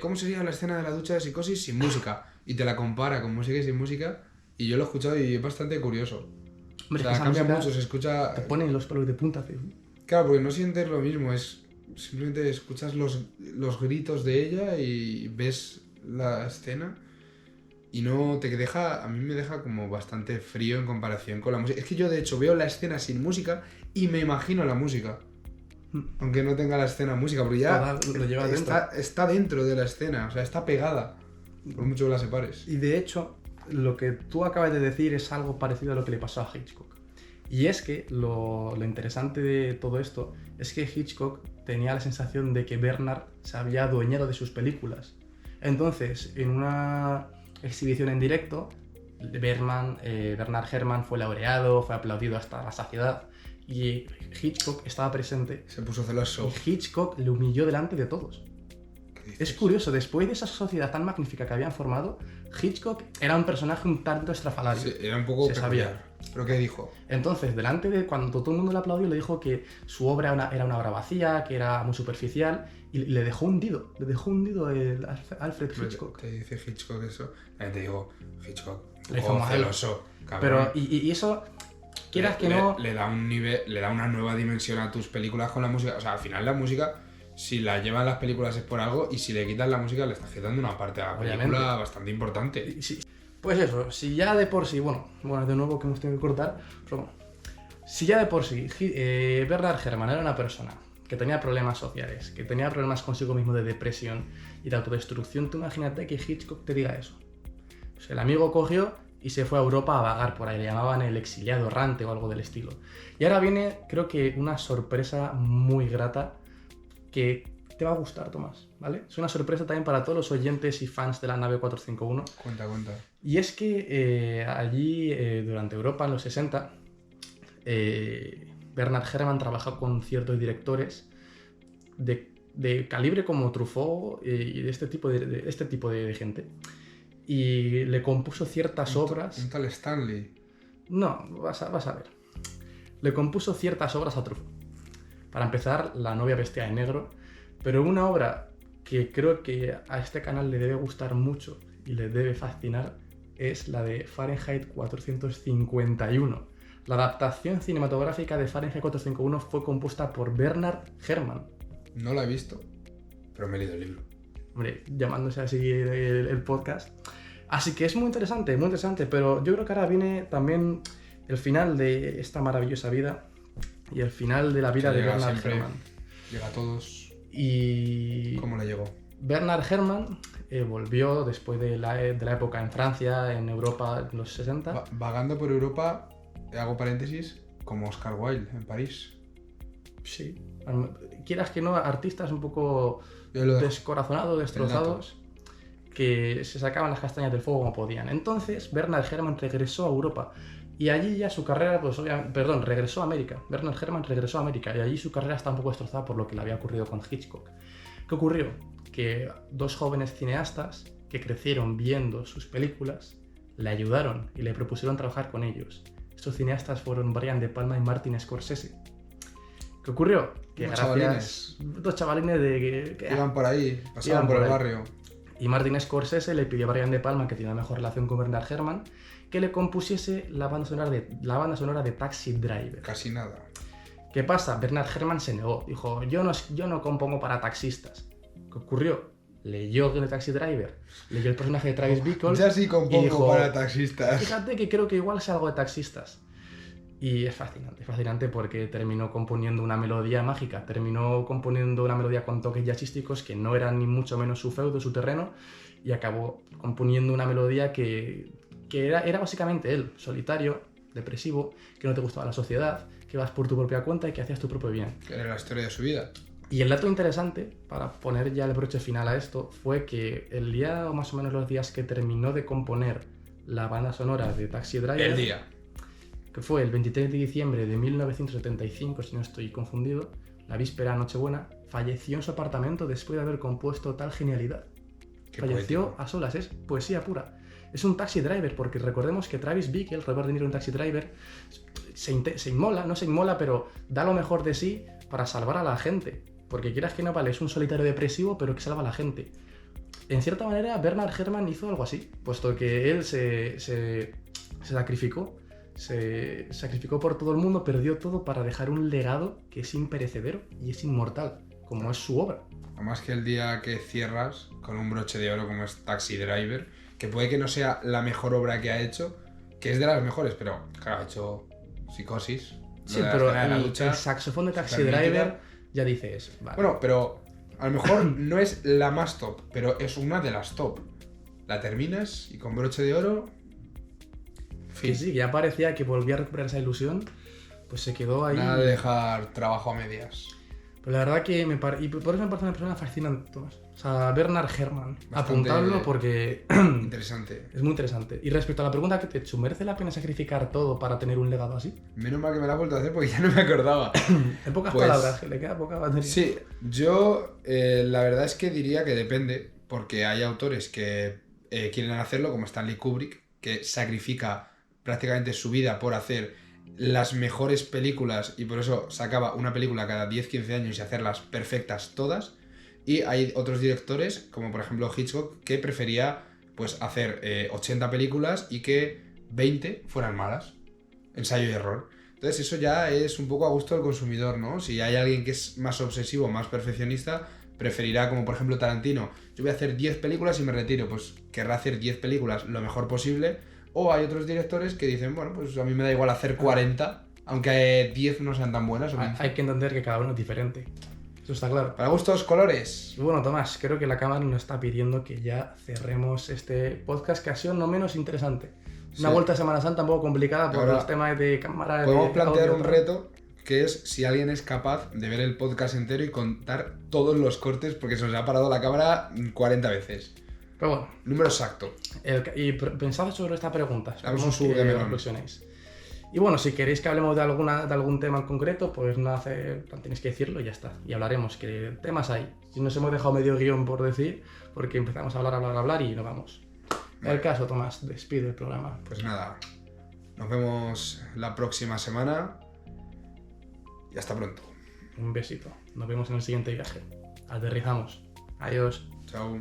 ¿cómo sería la escena de la ducha de Psicosis sin música? Y te la compara con música y sin música. Y yo lo he escuchado y es bastante curioso. Hombre, O es que sea, esa cambia música mucho, se escucha... te pone los pelos de punta, tío. Claro, porque no sientes lo mismo, es simplemente escuchas los gritos de ella y ves la escena y no te deja, a mí me deja como bastante frío en comparación con la música. Es que yo de hecho veo la escena sin música y me imagino la música, aunque no tenga la escena música, porque ya Total, lo lleva dentro. está dentro de la escena, o sea, está pegada, por mucho que la separes. Y de hecho, lo que tú acabas de decir es algo parecido a lo que le pasó a Hitchcock. Y es que lo interesante de todo esto es que Hitchcock tenía la sensación de que Bernard se había adueñado de sus películas. Entonces, en una exhibición en directo, Bernard Herrmann fue laureado, fue aplaudido hasta la saciedad y Hitchcock estaba presente Se puso celoso. y Hitchcock le humilló delante de todos. ¿Qué dices? Es curioso, después de esa sociedad tan magnífica que habían formado, Hitchcock era un personaje un tanto estrafalario. Sí, era un poco Se peculiar. sabía. ¿Pero qué dijo? Entonces, delante de cuando todo el mundo le aplaudió, le dijo que su obra era una obra vacía, que era muy superficial, y le dejó hundido. Le dejó hundido el Alfred Hitchcock. Te dice Hitchcock eso. Te digo, Hitchcock, Le hizo un poco mal. celoso, Pero, cabrón. y eso, quieras que no... Le da un nivel, le da una nueva dimensión a tus películas con la música. O sea, al final la música, si la llevan las películas es por algo, y si le quitas la música, le estás quitando una parte a la película Obviamente. bastante importante. Pues eso, si ya de por sí, bueno, de nuevo que hemos tenido que cortar, pero bueno, si ya de por sí Bernard Herrmann era una persona que tenía problemas sociales, que tenía problemas consigo mismo de depresión y de autodestrucción, tú imagínate que Hitchcock te diga eso. Pues el amigo cogió y se fue a Europa a vagar por ahí, le llamaban el exiliado errante o algo del estilo. Y ahora viene, creo que una sorpresa muy grata que te va a gustar, Tomás, ¿vale? Es una sorpresa también para todos los oyentes y fans de la nave 451. Cuenta. Y es que allí, durante Europa, en los 60, Bernard Herrmann trabajó con ciertos directores de calibre como Truffaut y de este tipo de gente. Y le compuso ciertas obras... Un tal Stanley. No, vas a ver. Le compuso ciertas obras a Truffaut. Para empezar, La novia vestida de negro, pero una obra que creo que a este canal le debe gustar mucho y le debe fascinar es la de Fahrenheit 451. La adaptación cinematográfica de Fahrenheit 451 fue compuesta por Bernard Herrmann. No la he visto, pero me he leído el libro. Hombre, llamándose así el podcast. Así que es muy interesante, pero yo creo que ahora viene también el final de esta maravillosa vida y el final de la vida de Llega Bernard siempre, Herrmann. llega a todos. Y ¿Cómo le llegó? Bernard Herrmann volvió después de la época en Francia, en Europa, en los 60. Vagando por Europa, hago paréntesis, como Oscar Wilde en París. Sí. Quieras que no, artistas un poco Yo lo dejo. descorazonados, destrozados, que se sacaban las castañas del fuego como podían. Entonces, Bernard Herrmann regresó a Europa. Y allí ya su carrera, pues obviamente, regresó a América. Bernard Herrmann regresó a América y allí su carrera está un poco destrozada por lo que le había ocurrido con Hitchcock. ¿Qué ocurrió? Que dos jóvenes cineastas que crecieron viendo sus películas le ayudaron y le propusieron trabajar con ellos. Estos cineastas fueron Brian De Palma y Martin Scorsese. ¿Qué ocurrió? Que dos chavalines que Iban por ahí, pasaban iban por por el ahí. barrio. Y Martin Scorsese le pidió a Brian De Palma, que tenía una mejor relación con Bernard Herrmann, que le compusiese la banda sonora de Taxi Driver. Casi nada. ¿Qué pasa? Bernard Herrmann se negó. Dijo, yo no compongo para taxistas. ¿Qué ocurrió? Leyó el Taxi Driver, leyó el personaje de Travis Bickle Ya sí compongo y dijo, para taxistas. fíjate que creo que igual es algo de taxistas. Y es fascinante porque terminó componiendo una melodía mágica, terminó componiendo una melodía con toques jazzísticos que no eran ni mucho menos su feudo, su terreno, y acabó componiendo una melodía que era básicamente él, solitario, depresivo, que no te gustaba la sociedad, que vas por tu propia cuenta y que hacías tu propio bien. Que era la historia de su vida. Y el dato interesante, para poner ya el broche final a esto, fue que el día, o más o menos los días que terminó de componer la banda sonora de Taxi Driver... El día. Que fue el 23 de diciembre de 1975, si no estoy confundido, la víspera de Nochebuena, falleció en su apartamento después de haber compuesto tal genialidad. Qué Falleció poético. a solas, es poesía pura. Es un Taxi Driver, porque recordemos que Travis Bickle, Robert De Niro en Taxi Driver, se inmola, no se inmola, pero da lo mejor de sí para salvar a la gente. Porque quieras que no, vale, es un solitario depresivo, pero que salva a la gente. En cierta manera, Bernard Herrmann hizo algo así, puesto que él se sacrificó. Se sacrificó por todo el mundo, perdió todo para dejar un legado que es imperecedero y es inmortal, como es su obra. Además que el día que cierras con un broche de oro como es Taxi Driver, que puede que no sea la mejor obra que ha hecho, que es de las mejores, pero claro, ha hecho Psicosis. Sí, lo de la pero escena de la el ducha, saxofón de Taxi supermítica. Driver ya dices, vale. Bueno, pero a lo mejor no es la más top, pero es una de las top. La terminas y con broche de oro... que sí, ya parecía que volvía a recuperar esa ilusión, pues se quedó ahí. Nada de dejar trabajo a medias. Pero la verdad que y por eso me parece una persona fascinante, Tomás. O sea, Bernard Herrmann. Bastante Apuntadlo porque Interesante. es muy interesante. Y respecto a la pregunta que te he hecho, ¿merece la pena sacrificar todo para tener un legado así? Menos mal que me la he vuelto a hacer porque ya no me acordaba. En pocas Pues- palabras, que le queda poca batería. Sí, yo la verdad es que diría que depende, porque hay autores que quieren hacerlo, como Stanley Kubrick, que sacrifica prácticamente su vida por hacer las mejores películas y por eso sacaba una película cada 10-15 años y hacerlas perfectas todas. Y hay otros directores, como por ejemplo Hitchcock, que prefería pues hacer 80 películas y que 20 fueran malas. Ensayo y error. Entonces eso ya es un poco a gusto del consumidor, ¿no? Si hay alguien que es más obsesivo, más perfeccionista, preferirá, como por ejemplo Tarantino, yo voy a hacer 10 películas y me retiro, pues querrá hacer 10 películas lo mejor posible. O hay otros directores que dicen, bueno, pues a mí me da igual hacer 40, aunque 10 no sean tan buenas o 15. Hay que entender que cada uno es diferente. Eso está claro. Para gustos, colores. Y bueno, Tomás, creo que la cámara nos está pidiendo que ya cerremos este podcast que ha sido no menos interesante. Una Sí. vuelta a Semana Santa un poco complicada por Ahora, los temas de cámara. Podemos de plantear audio, un tal. reto que es si alguien es capaz de ver el podcast entero y contar todos los cortes porque se nos ha parado la cámara 40 veces. Pero bueno, Número exacto. pensad sobre esta pregunta. Damos un esperemos sub de que melón. reflexionéis. Y bueno, si queréis que hablemos de algún tema en concreto, pues no tenéis que decirlo y ya está. Y hablaremos, que temas hay. Si nos hemos dejado medio guión por decir, porque empezamos a hablar y nos vamos. Vale. El caso, Tomás, despide el programa. Pues nada, nos vemos la próxima semana y hasta pronto. Un besito. Nos vemos en el siguiente viaje. Aterrizamos. Adiós. Chao.